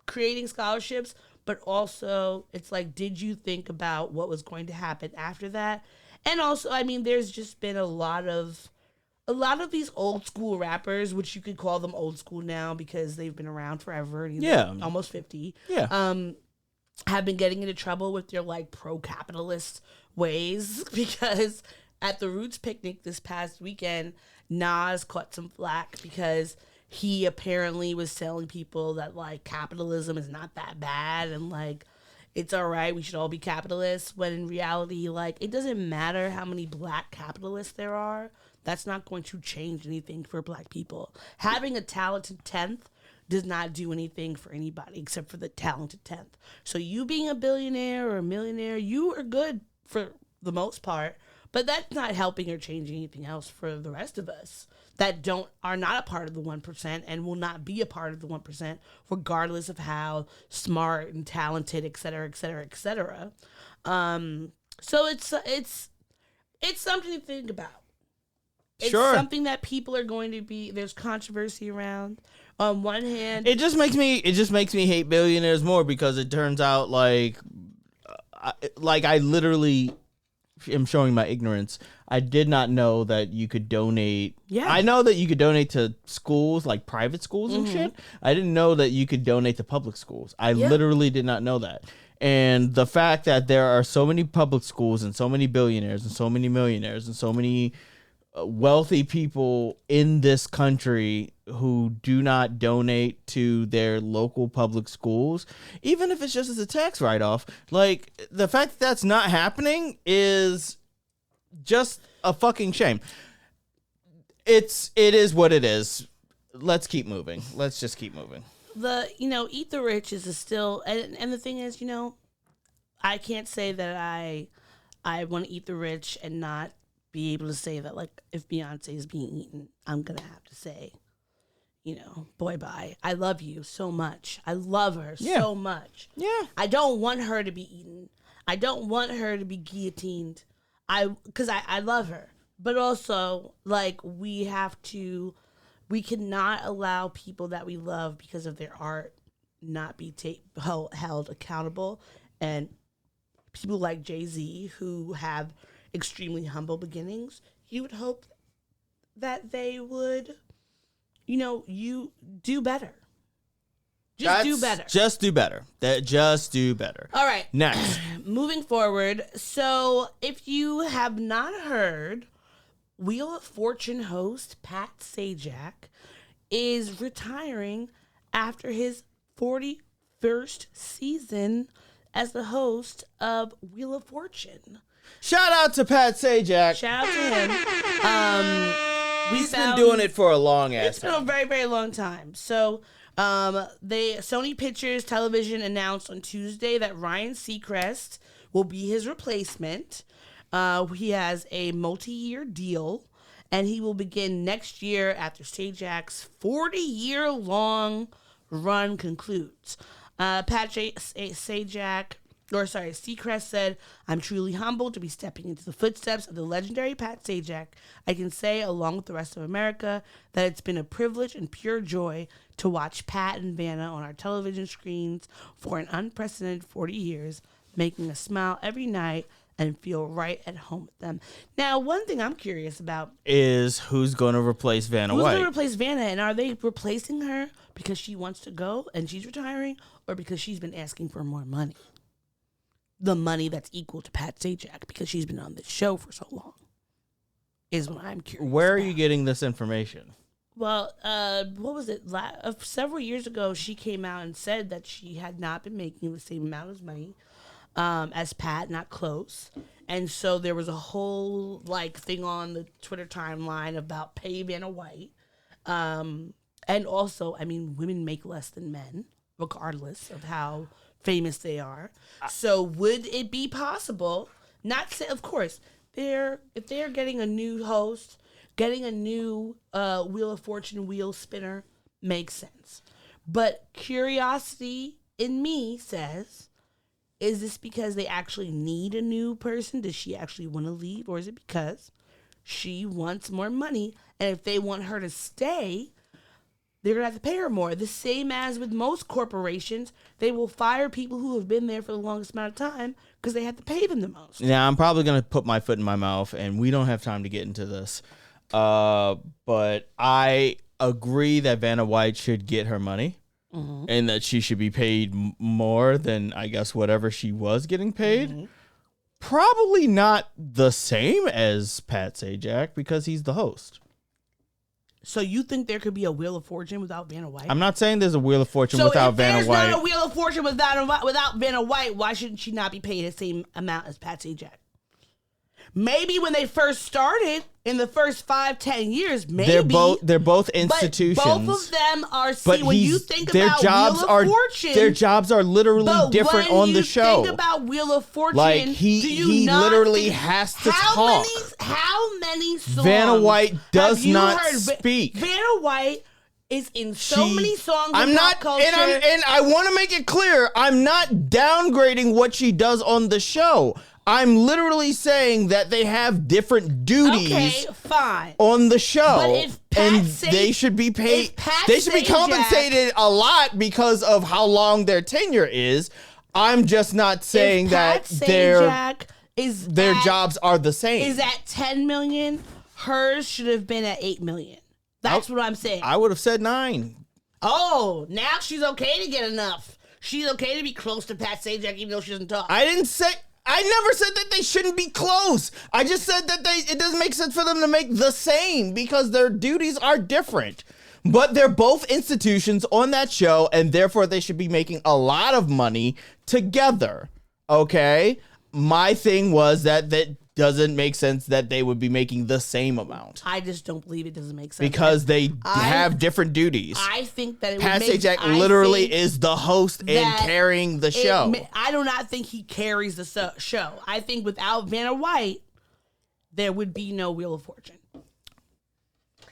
creating scholarships, but also it's like, did you think about what was going to happen after that? And also, I mean, there's just been a lot of these old school rappers, which you could call them old school now because they've been around forever. And almost 50. Yeah. have been getting into trouble with their like pro-capitalist ways because at the Roots picnic this past weekend, Nas caught some flack because he apparently was telling people that like capitalism is not that bad and like it's all right, we should all be capitalists, when in reality, like, it doesn't matter how many black capitalists there are. That's not going to change anything for black people. Having a talented 10th does not do anything for anybody except for the talented 10th. So you being a billionaire or a millionaire, you are good for the most part, but that's not helping or changing anything else for the rest of us that are not a part of the 1% and will not be a part of the 1%, regardless of how smart and talented, et cetera, et cetera, et cetera. So it's something to think about. It's something that people are going to be. There's controversy around. On one hand, it just makes me hate billionaires more because it turns out like I literally am showing my ignorance. I did not know that you could donate. Yeah. I know that you could donate to schools, like private schools and shit. I didn't know that you could donate to public schools. I literally did not know that. And the fact that there are so many public schools and so many billionaires and so many millionaires and so many wealthy people in this country who do not donate to their local public schools, even if it's just as a tax write-off, like the fact that that's not happening is just a fucking shame. It is what it is. Let's keep moving. Let's just keep moving. Eat the rich is still, and the thing is, I can't say that I want to eat the rich and not be able to say that, like, if Beyonce is being eaten, I'm going to have to say, boy, bye. I love you so much. I love her so much. Yeah. I don't want her to be eaten. I don't want her to be guillotined. Because I love her. But also, like, we cannot allow people that we love because of their art not be held accountable. And people like Jay-Z who have extremely humble beginnings, you would hope that they would, you do better. Just do better. Just do better. All right. Next. Moving forward. So if you have not heard, Wheel of Fortune host Pat Sajak is retiring after his 41st season as the host of Wheel of Fortune. Shout out to Pat Sajak. Shout out to him. He's been doing it for a long ass time. It's been a very, very long time. So, Sony Pictures Television announced on Tuesday that Ryan Seacrest will be his replacement. He has a multi-year deal, and he will begin next year after Sajak's 40-year-long run concludes. Seacrest said, "I'm truly humbled to be stepping into the footsteps of the legendary Pat Sajak. I can say, along with the rest of America, that it's been a privilege and pure joy to watch Pat and Vanna on our television screens for an unprecedented 40 years, making us smile every night and feel right at home with them." Now, one thing I'm curious about is who's going to replace Vanna White. Who's going to replace Vanna, and are they replacing her because she wants to go and she's retiring, or because she's been asking for more money? The money that's equal to Pat Sajak because she's been on this show for so long is what I'm curious Where are about. you getting this information? Well, what was it? Several years ago, she came out and said that she had not been making the same amount of money as Pat, not close. And so there was a whole thing on the Twitter timeline about pay Vanna White. And also, women make less than men, regardless of how famous they are. So would it be possible, of course, if they're getting a new host, getting a new Wheel of Fortune wheel spinner makes sense. But curiosity in me says, is this because they actually need a new person? Does she actually want to leave? Or is it because she wants more money? And if they want her to stay, they're going to have to pay her more. The same as with most corporations, they will fire people who have been there for the longest amount of time because they have to pay them the most. Now, I'm probably going to put my foot in my mouth, and we don't have time to get into this. But I agree that Vanna White should get her money. and that she should be paid more than, I guess, whatever she was getting paid. Probably not the same as Pat Sajak because he's the host. So you think there could be a Wheel of Fortune without Vanna White? I'm not saying there's a Wheel of Fortune without Vanna White. So if there's not a Wheel of Fortune without Vanna White, why shouldn't she not be paid the same amount as Pat Sajak? Maybe when they first started, in the first 5-10 years, maybe they're both institutions. But both of them are. When you think about Wheel of Fortune, their jobs are literally different on the show. Think about Wheel of Fortune. Like he literally has to talk. How many songs? Vanna White does not speak. Vanna White is in so many songs. I'm not, culture. and I want to make it clear, I'm not downgrading what she does on the show. I'm literally saying that they have different duties on the show. But if they should be paid. They should be compensated a lot because of how long their tenure is. I'm just not saying that their jobs are the same. Is at 10 million. Hers should have been at 8 million. That's what I'm saying. I would have said 9. Oh, now she's okay to get enough. She's okay to be close to Pat Sajak even though she doesn't talk. I never said that they shouldn't be close. I just said that it doesn't make sense for them to make the same because their duties are different. But they're both institutions on that show, and therefore they should be making a lot of money together. Okay? My thing was that doesn't make sense that they would be making the same amount. I just don't believe it doesn't make sense. Because they have different duties. I think that Pat Sajak literally is the host and carrying the show. I do not think he carries the show. I think without Vanna White, there would be no Wheel of Fortune.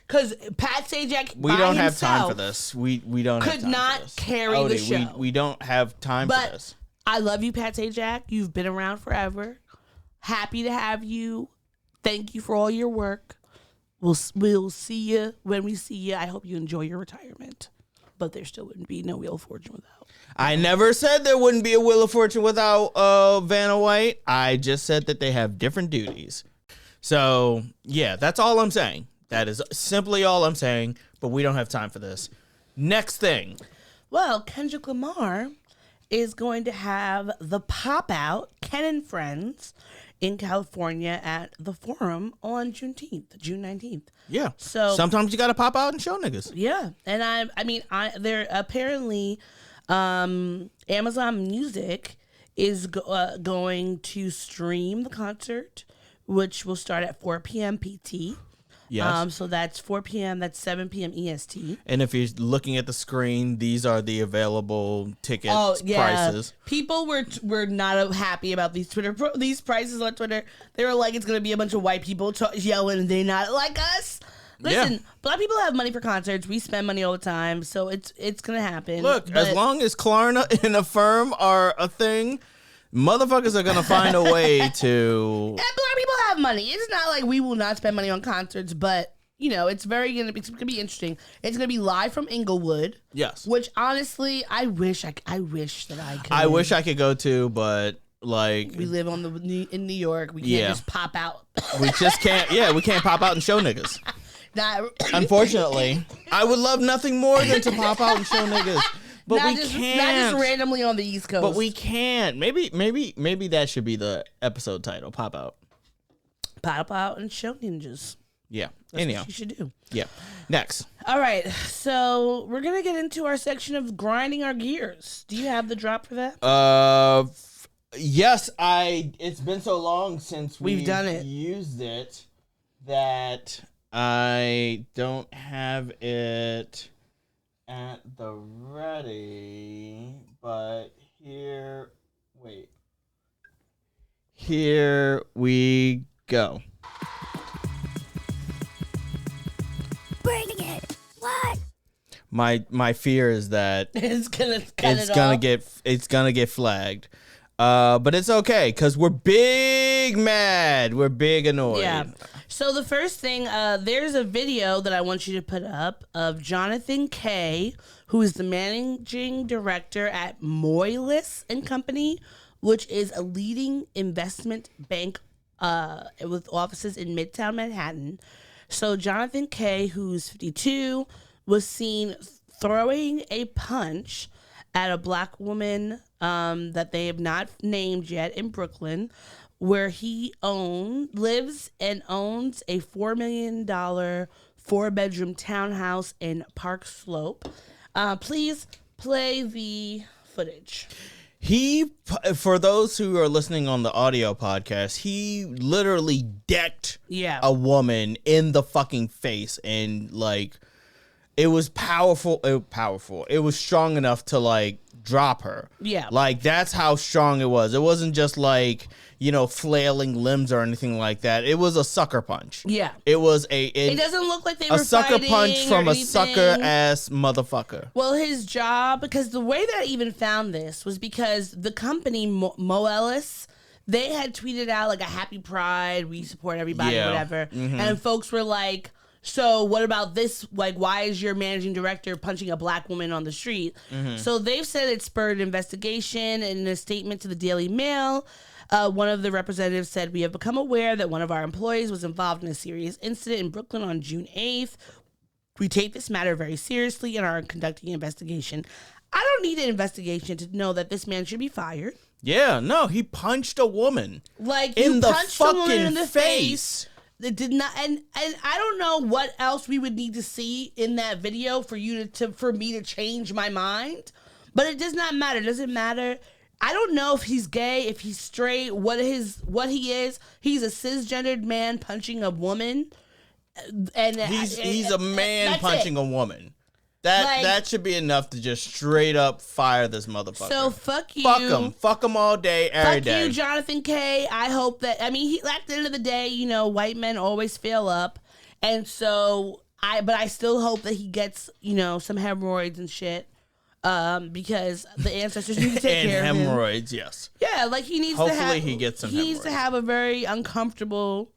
Because Pat Sajak we don't have time for this. We don't have time could not carry the show. We don't have time for this. I love you, Pat Sajak. You've been around forever. Happy to have you. Thank you for all your work. We'll see you when we see you. I hope you enjoy your retirement. But there still wouldn't be no Wheel of Fortune without. I never said there wouldn't be a Wheel of Fortune without Vanna White. I just said that they have different duties. So, yeah, that's all I'm saying. That is simply all I'm saying. But we don't have time for this. Next thing. Well, Kendrick Lamar is going to have the Pop Out, Ken and Friends, in California at the Forum on June 19th. Yeah. So sometimes you got to pop out and show niggas. Yeah. And they're apparently Amazon Music is going to stream the concert, which will start at 4 p.m. PT. Yes. So that's 4 p.m. That's 7 p.m. EST. And if you're looking at the screen, these are the available tickets prices. People were not happy about these prices on Twitter. They were like, it's gonna be a bunch of white people yelling, and they not like us. Listen, Black people have money for concerts. We spend money all the time, so it's gonna happen. Look, as long as Klarna and Affirm are a thing, motherfuckers are gonna find a way to. And Black people have money. It's not like we will not spend money on concerts, but it's gonna be interesting. It's gonna be live from Inglewood. Yes. Which honestly, I wish that I could. I wish I could go to, but like we live in New York. We can't just pop out. We just can't. Yeah, we can't pop out and show niggas. Unfortunately, I would love nothing more than to pop out and show niggas. But can't. Not just randomly on the East Coast. But we can't. Maybe that should be the episode title. Pop out. Pop out and show ninjas. Yeah. That's what you should do. Yeah. Next. All right. So we're gonna get into our section of grinding our gears. Do you have the drop for that? Yes. It's been so long since we've done it. Used it that I don't have it at the ready, but here we go. Bring it. What? My fear is that it's gonna get flagged. But it's okay because we're big mad. We're big annoyed. Yeah. So the first thing, there's a video that I want you to put up of Jonathan Kay, who is the managing director at Moelis & Company, which is a leading investment bank with offices in Midtown Manhattan. So Jonathan Kay, who's 52, was seen throwing a punch at a black woman that they have not named yet in Brooklyn, where he lives and owns a $4 million 4-bedroom townhouse in Park Slope. Please play the footage. For those who are listening on the audio podcast, he literally decked a woman in the fucking face, and like it was powerful. It was strong enough to like drop her. Yeah, like that's how strong it was. It wasn't just like, you know, flailing limbs or anything like that. It was a sucker punch. Yeah, it was it doesn't look like they were a sucker punch from a sucker ass motherfucker. Well, his job, because the way that I even found this was because the company Mo Ellis, they had tweeted out like a happy Pride, we support everybody, whatever, and folks were like, so what about this? Like, why is your managing director punching a black woman on the street? So they've said it spurred an investigation. In a statement to the Daily Mail, one of the representatives said, "We have become aware that one of our employees was involved in a serious incident in Brooklyn on June 8th. We take this matter very seriously and are conducting an investigation." I don't need an investigation to know that this man should be fired. Yeah, no, he punched a woman. Like, in the fucking face. It did not, and I don't know what else we would need to see in that video for you for me to change my mind, but it does not matter. It doesn't matter. I don't know if he's gay, if he's straight, what he is. He's a cisgendered man punching a woman, and he's a man punching a woman. That should be enough to just straight up fire this motherfucker. So fuck you. Fuck him all day, every day. Fuck you, Jonathan K. I hope that, at the end of the day, you know, white men always fail up, and so I still hope that he gets, you know, some hemorrhoids and shit, because the ancestors need to take care of him. And hemorrhoids, yes. Yeah, like he needs Hopefully he gets some hemorrhoids. He needs to have a very uncomfortable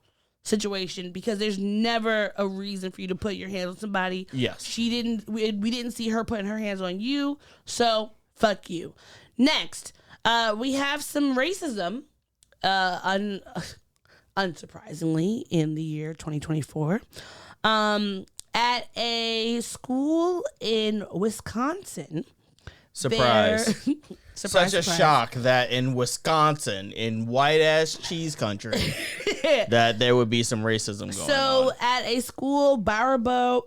situation, because there's never a reason for you to put your hands on somebody. Yes. We didn't see her putting her hands on you, so fuck you. Next, we have some racism, unsurprisingly, in the year 2024, at a school in Wisconsin. Surprise. Such a shock that in Wisconsin, in white-ass cheese country, that there would be some racism going on. So at a school, Baraboo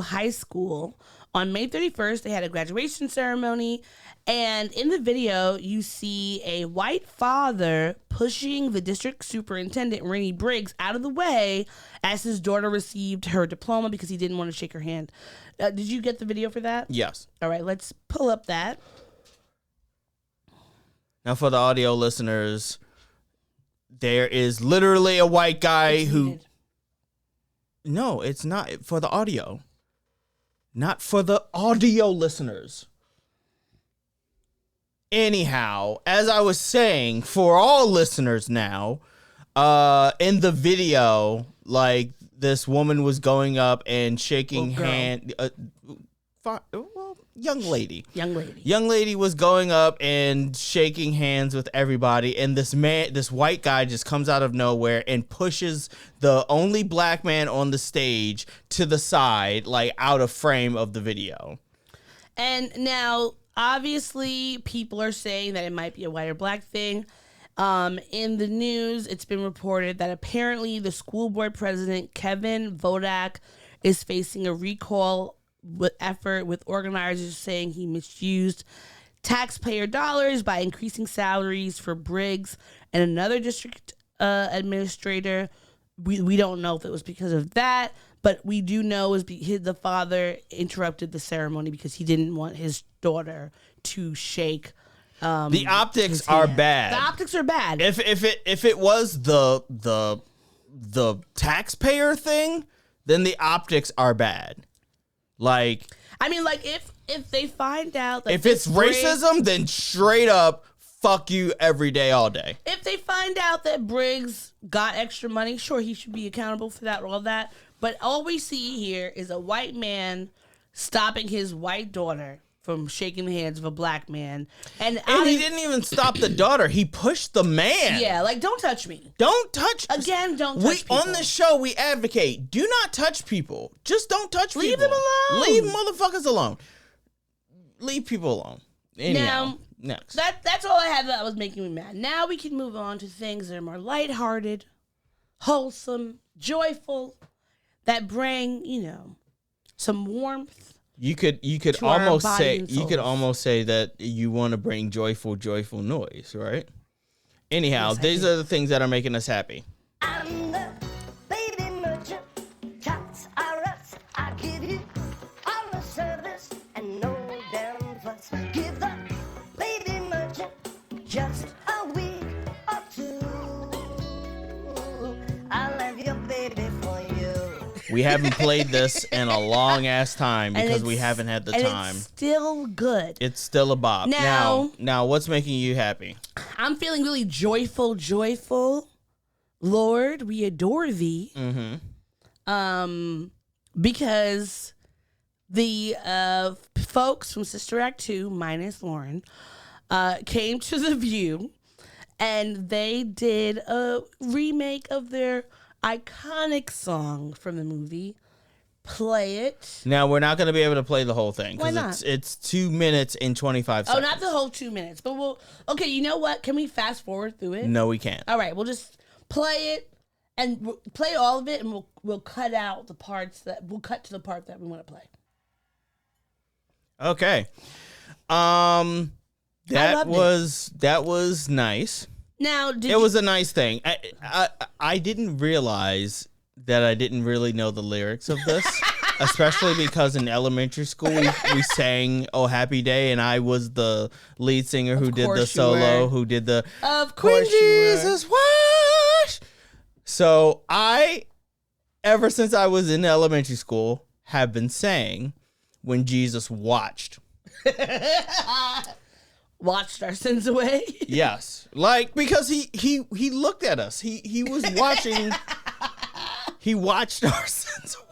High School, on May 31st, they had a graduation ceremony. And in the video, you see a white father pushing the district superintendent, Rennie Briggs, out of the way as his daughter received her diploma because he didn't want to shake her hand. Did you get the video for that? Yes. All right, let's pull up that. Now, for the audio listeners, there is literally a white guy who... No, it's not for the audio. Not for the audio listeners. Anyhow, as I was saying, for all listeners now, in the video, like, this woman was going up and shaking hand. Young lady was going up and shaking hands with everybody, and this white guy just comes out of nowhere and pushes the only black man on the stage to the side, like out of frame of the video. And now, obviously, people are saying that it might be a white or black thing. In the news, it's been reported that apparently the school board president, Kevin Vodak, is facing a recall effort, with organizers saying he misused taxpayer dollars by increasing salaries for Briggs and another district administrator. We don't know if it was because of that, but we do know the father interrupted the ceremony because he didn't want his daughter to shake. The optics are bad. The optics are bad. If it was the taxpayer thing, then the optics are bad. Like, I mean, like, if they find out that if it's racism, then straight up fuck you every day, all day. If they find out that Briggs got extra money, sure, he should be accountable for that, all that. But all we see here is a white man stopping his white daughter from shaking the hands of a black man. And he didn't even stop the daughter. He pushed the man. Yeah, like, don't touch me. Don't touch. Again, don't touch people. On this show, we advocate, do not touch people. Just don't touch people. Leave them alone. Leave motherfuckers alone. Leave people alone. Anyhow, next. That's all I had that was making me mad. Now we can move on to things that are more lighthearted, wholesome, joyful, that bring, some warmth. You could almost say that you want to bring joyful noise, right? Anyhow, Yes, these are the things that are making us happy. I'm the baby merchant. Tots are us. I give you all the service and no damn fuss. Give the baby merchant just a week or two. I'll have your baby for you. We haven't played this in a long ass time because we haven't had the time. It's still good. It's still a bop. Now, what's making you happy? I'm feeling really joyful. Lord, we adore thee. Mm-hmm. Because the folks from Sister Act 2, minus Lauren, came to The View, and they did a remake of their iconic song from the movie, Play It. Now, we're not going to be able to play the whole thing. Why not? It's 2 minutes and 25 seconds. Oh, not the whole 2 minutes, but okay, you know what? Can we fast forward through it? No, we can't. All right, we'll just play it and play all of it, and we'll cut out the parts we'll cut to the part that we want to play. Okay. That was nice. Now, it was a nice thing. I didn't realize that I didn't really know the lyrics of this, especially because in elementary school we sang "Oh Happy Day" and I was the lead singer who did the solo, who did the "Of Course When Jesus Wash." So ever since I was in elementary school, have been saying "When Jesus watched." Watched our sins away. Yes, like because he looked at us. He was watching. He watched our sins away.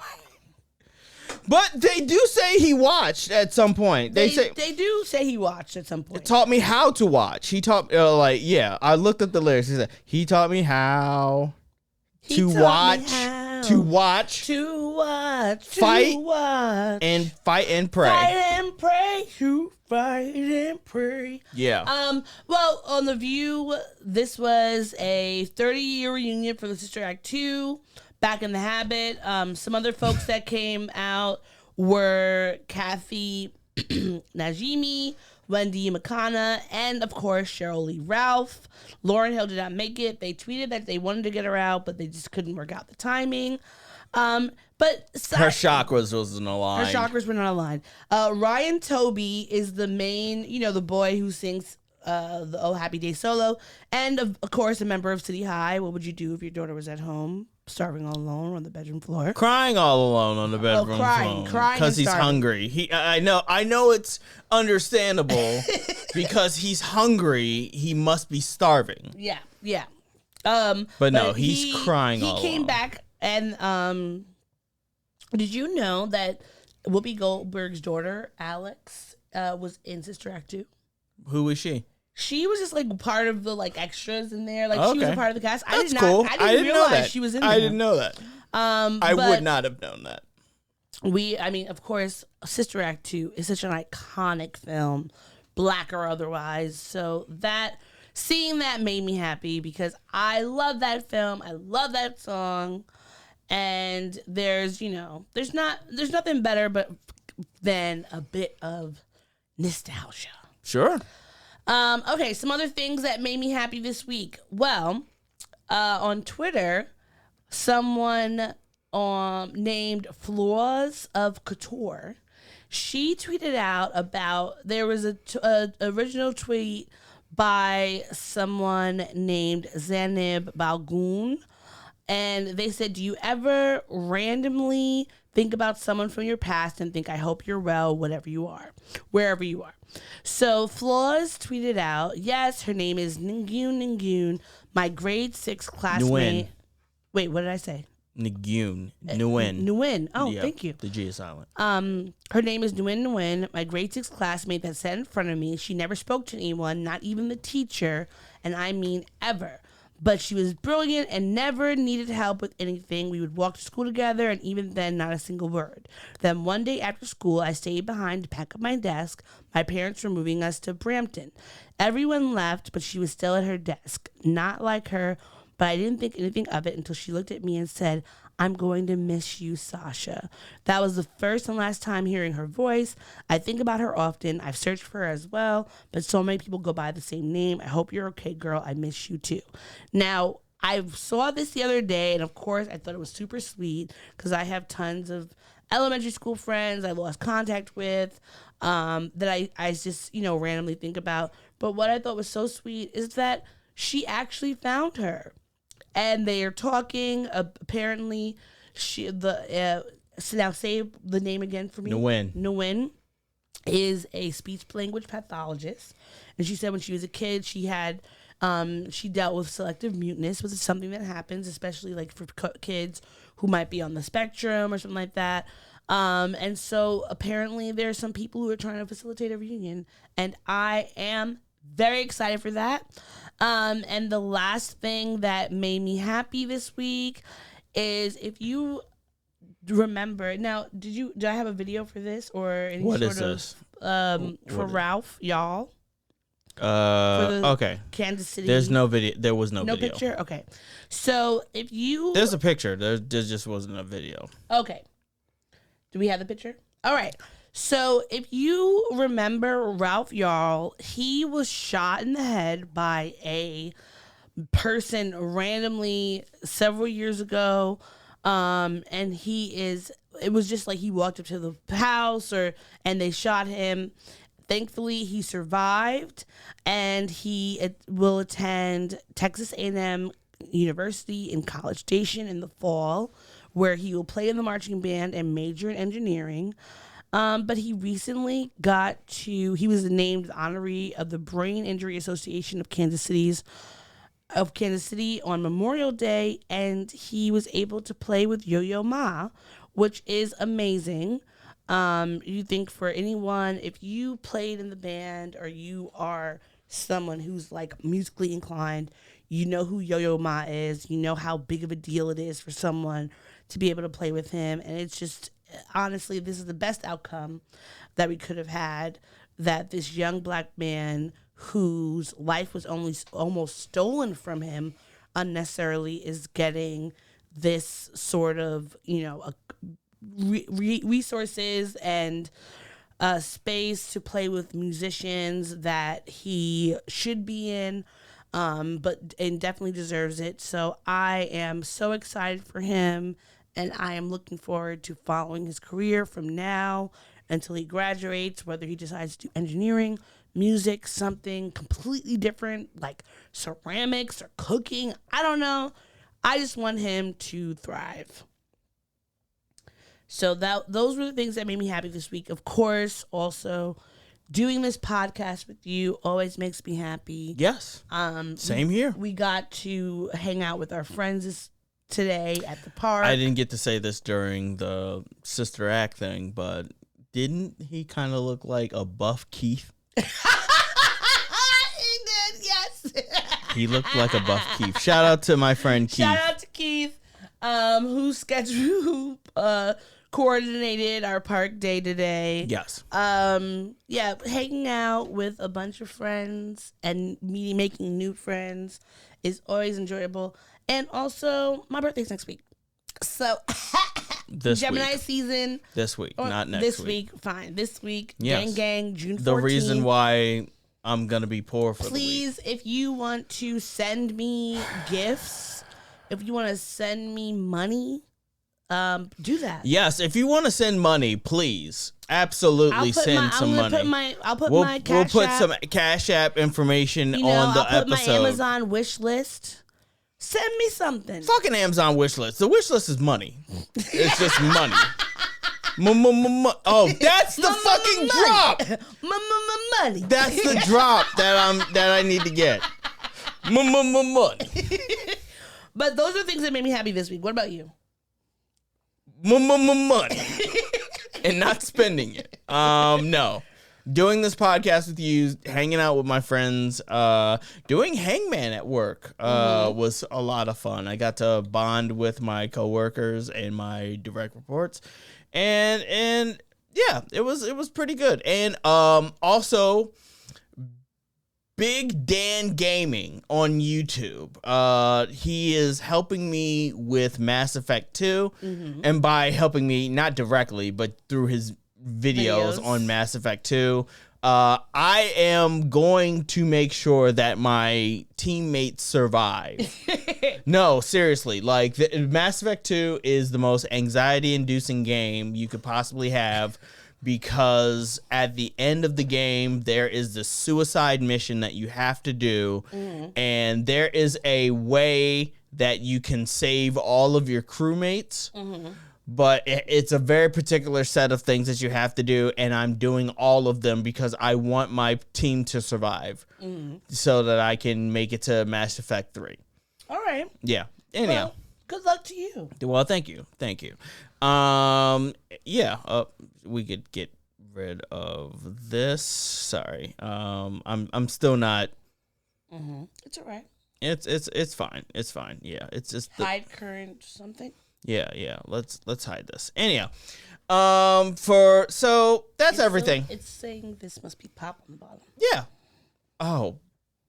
But they do say he watched at some point. They do say he watched at some point. Taught me how to watch. He taught I looked at the lyrics. He said he taught me how to watch, fight and pray. Fight and pray. Yeah. Well, on The View, this was a 30-year reunion for the Sister Act 2. Back in the Habit. Some other folks that came out were Kathy Najimy, Wendy Makana, and of course Cheryl Lee Ralph. Lauryn Hill did not make it. They tweeted that they wanted to get her out, but they just couldn't work out the timing. But her chakras wasn't aligned. Her chakras were not aligned. Ryan Toby is the main, the boy who sings the Oh Happy Day solo, and of course a member of City High. What would you do if your daughter was at home, starving all alone on the bedroom floor? Crying all alone on the bedroom floor. Crying because he's hungry. I know it's understandable because he's hungry. He must be starving. Yeah. But no, he's crying all alone. He came back and did you know that Whoopi Goldberg's daughter Alex was in Sister Act 2? Who was she? She was just like part of the extras in there. She was a part of the cast. That's cool. I didn't realize know that. she was in there. I didn't know that. I would not have known that. Of course, Sister Act 2 is such an iconic film, black or otherwise. So seeing that made me happy because I love that film. I love that song. And there's nothing better than a bit of nostalgia. Sure. Okay, some other things that made me happy this week. Well, on Twitter, someone named Flaws of Couture, she tweeted out about there was a original tweet by someone named Zanib Balgoon, and they said, "Do you ever randomly think about someone from your past and think, I hope you're well, wherever you are. So Flaws tweeted out, yes, her name is Ningyun, my grade 6 classmate. Nguyen. Wait, what did I say? Nguyen. Nguyen. Oh, Yep, thank you. The G is silent. Her name is Nguyen, my grade 6 classmate that sat in front of me. She never spoke to anyone, not even the teacher, and I mean ever. But she was brilliant and never needed help with anything. We would walk to school together, and even then, not a single word. Then one day after school, I stayed behind to pack up my desk. My parents were moving us to Brampton. Everyone left, but she was still at her desk. Not like her, but I didn't think anything of it until she looked at me and said, "I'm going to miss you, Sasha." That was the first and last time hearing her voice. I think about her often. I've searched for her as well, but so many people go by the same name. I hope you're okay, girl. I miss you too. Now, I saw this the other day, and of course, I thought it was super sweet because I have tons of elementary school friends I lost contact with that I just, randomly think about. But what I thought was so sweet is that she actually found her. And they are talking. Apparently, now say the name again for me. Nguyen is a speech language pathologist, and she said when she was a kid, she dealt with selective muteness, which is something that happens, especially like for kids who might be on the spectrum or something like that. And so apparently there are some people who are trying to facilitate a reunion, and I am very excited for that. And the last thing that made me happy this week is, if you remember, now, did I have a video for this or any What sort is this? For Ralph, y'all? Okay. Kansas City. There's no video. There was no video. picture? Okay. So if you... There's a picture. There just wasn't a video. Okay. Do we have the picture? All right. So if you remember Ralph Yarl, he was shot in the head by a person randomly several years ago. And it was just like he walked up to the house and they shot him. Thankfully, he survived, and he will attend Texas A&M University in College Station in the fall, where he will play in the marching band and major in engineering. But he recently he was named honoree of the Brain Injury Association of Kansas City on Memorial Day, and he was able to play with Yo-Yo Ma, which is amazing. You think for anyone, if you played in the band or you are someone who's like musically inclined, you know who Yo-Yo Ma is, you know how big of a deal it is for someone to be able to play with him. And it's just, honestly, this is the best outcome that we could have had, that this young black man whose life was almost stolen from him unnecessarily is getting this sort of, resources and space to play with musicians that he should be in, and definitely deserves it. So I am so excited for him, and I am looking forward to following his career from now until he graduates, whether he decides to do engineering, music, something completely different like ceramics or cooking. I don't know. I just want him to thrive. So those were the things that made me happy this week. Of course, also doing this podcast with you always makes me happy. Yes. Same here. We got to hang out with our friends today at the park. I didn't get to say this during the Sister Act thing, but didn't he kind of look like a buff Keith? He did, yes. He looked like a buff Keith. Shout out to my friend Keith. Shout out to Keith, who coordinated our park day today. Yes. Hanging out with a bunch of friends and making new friends is always enjoyable. And also, my birthday's next week. So, Gemini season. This week, not next week. This week. Fine. This week. Yes. Gang, June 14th. The reason why I'm going to be poor for Please, the week. if you want to send me gifts, if you want to send me money, do that. Yes, if you want to send money, please, absolutely send some money. I'll put my Cash We'll put App, some Cash App information on the I'll put episode. my Amazon wish list. Send me something. Fucking Amazon wish list. The wish list is money. It's just money. Oh, that's the fucking drop. Money. That's the drop that I need to get. Money. But those are things that made me happy this week. What about you? money and not spending it. No. Doing this podcast with you, hanging out with my friends, doing Hangman at work was a lot of fun. I got to bond with my coworkers and my direct reports, and yeah, it was pretty good. And also, Big Dan Gaming on YouTube. He is helping me with Mass Effect 2, and by helping me, not directly, but through his videos on Mass Effect 2. I am going to make sure that my teammates survive. No, seriously. Like, Mass Effect 2 is the most anxiety-inducing game you could possibly have, because at the end of the game, there is the suicide mission that you have to do, and there is a way that you can save all of your crewmates. But it's a very particular set of things that you have to do, and I'm doing all of them because I want my team to survive so that I can make it to Mass Effect 3. All right. Yeah. Anyhow. Well, good luck to you. Well, thank you. Thank you. Yeah, we could get rid of this. Sorry. I'm still not. It's all right. It's fine. It's fine. Yeah. It's just Hide current something. Yeah. Let's hide this. Anyhow, so that's everything. It's saying this must be pop on the bottom. Yeah. Oh,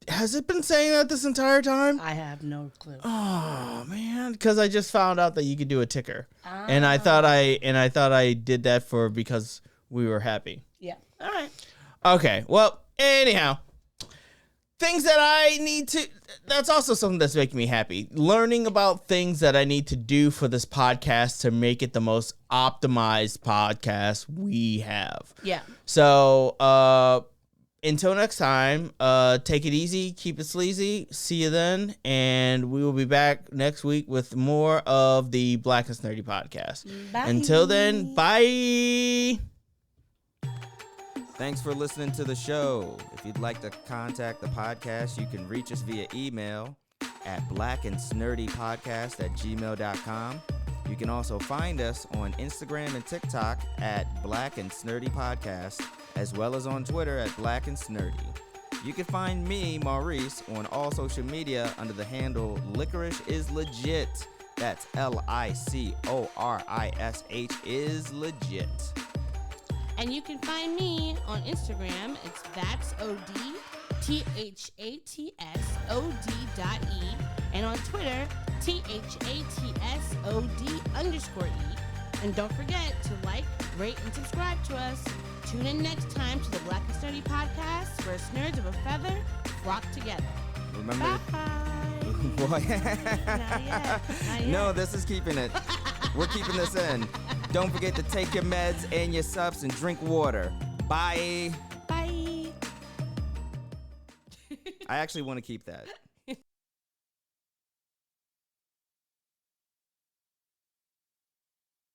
has it been saying that this entire time? I have no clue. Oh man, because I just found out that you could do a ticker, and I thought I did that because we were happy. Yeah. All right. Okay. Well, anyhow, things that I need to. That's also something that's making me happy. Learning about things that I need to do for this podcast to make it the most optimized podcast we have. Yeah. So, until next time, take it easy, keep it sleazy. See you then, and we will be back next week with more of the Black and Nerdy podcast. Bye. Until then, bye. Thanks for listening to the show. If you'd like to contact the podcast, you can reach us via email at blackandsnerdypodcast@gmail.com. You can also find us on Instagram and TikTok at Black and Snurdy Podcast, as well as on Twitter at Black and Snurdy. You can find me, Maurice, on all social media under the handle Licorish is Legit. That's Licorish is legit. And you can find me on Instagram. It's ThatsOD, THATSOD.E. And on Twitter, THATSOD_E. And don't forget to like, rate, and subscribe to us. Tune in next time to the Black and Sturdy Podcast, where nerds of a feather flock together. Remember? Bye. Boy. Not yet. No, this is keeping it. We're keeping this in. Don't forget to take your meds and your subs and drink water. Bye. Bye. I actually want to keep that.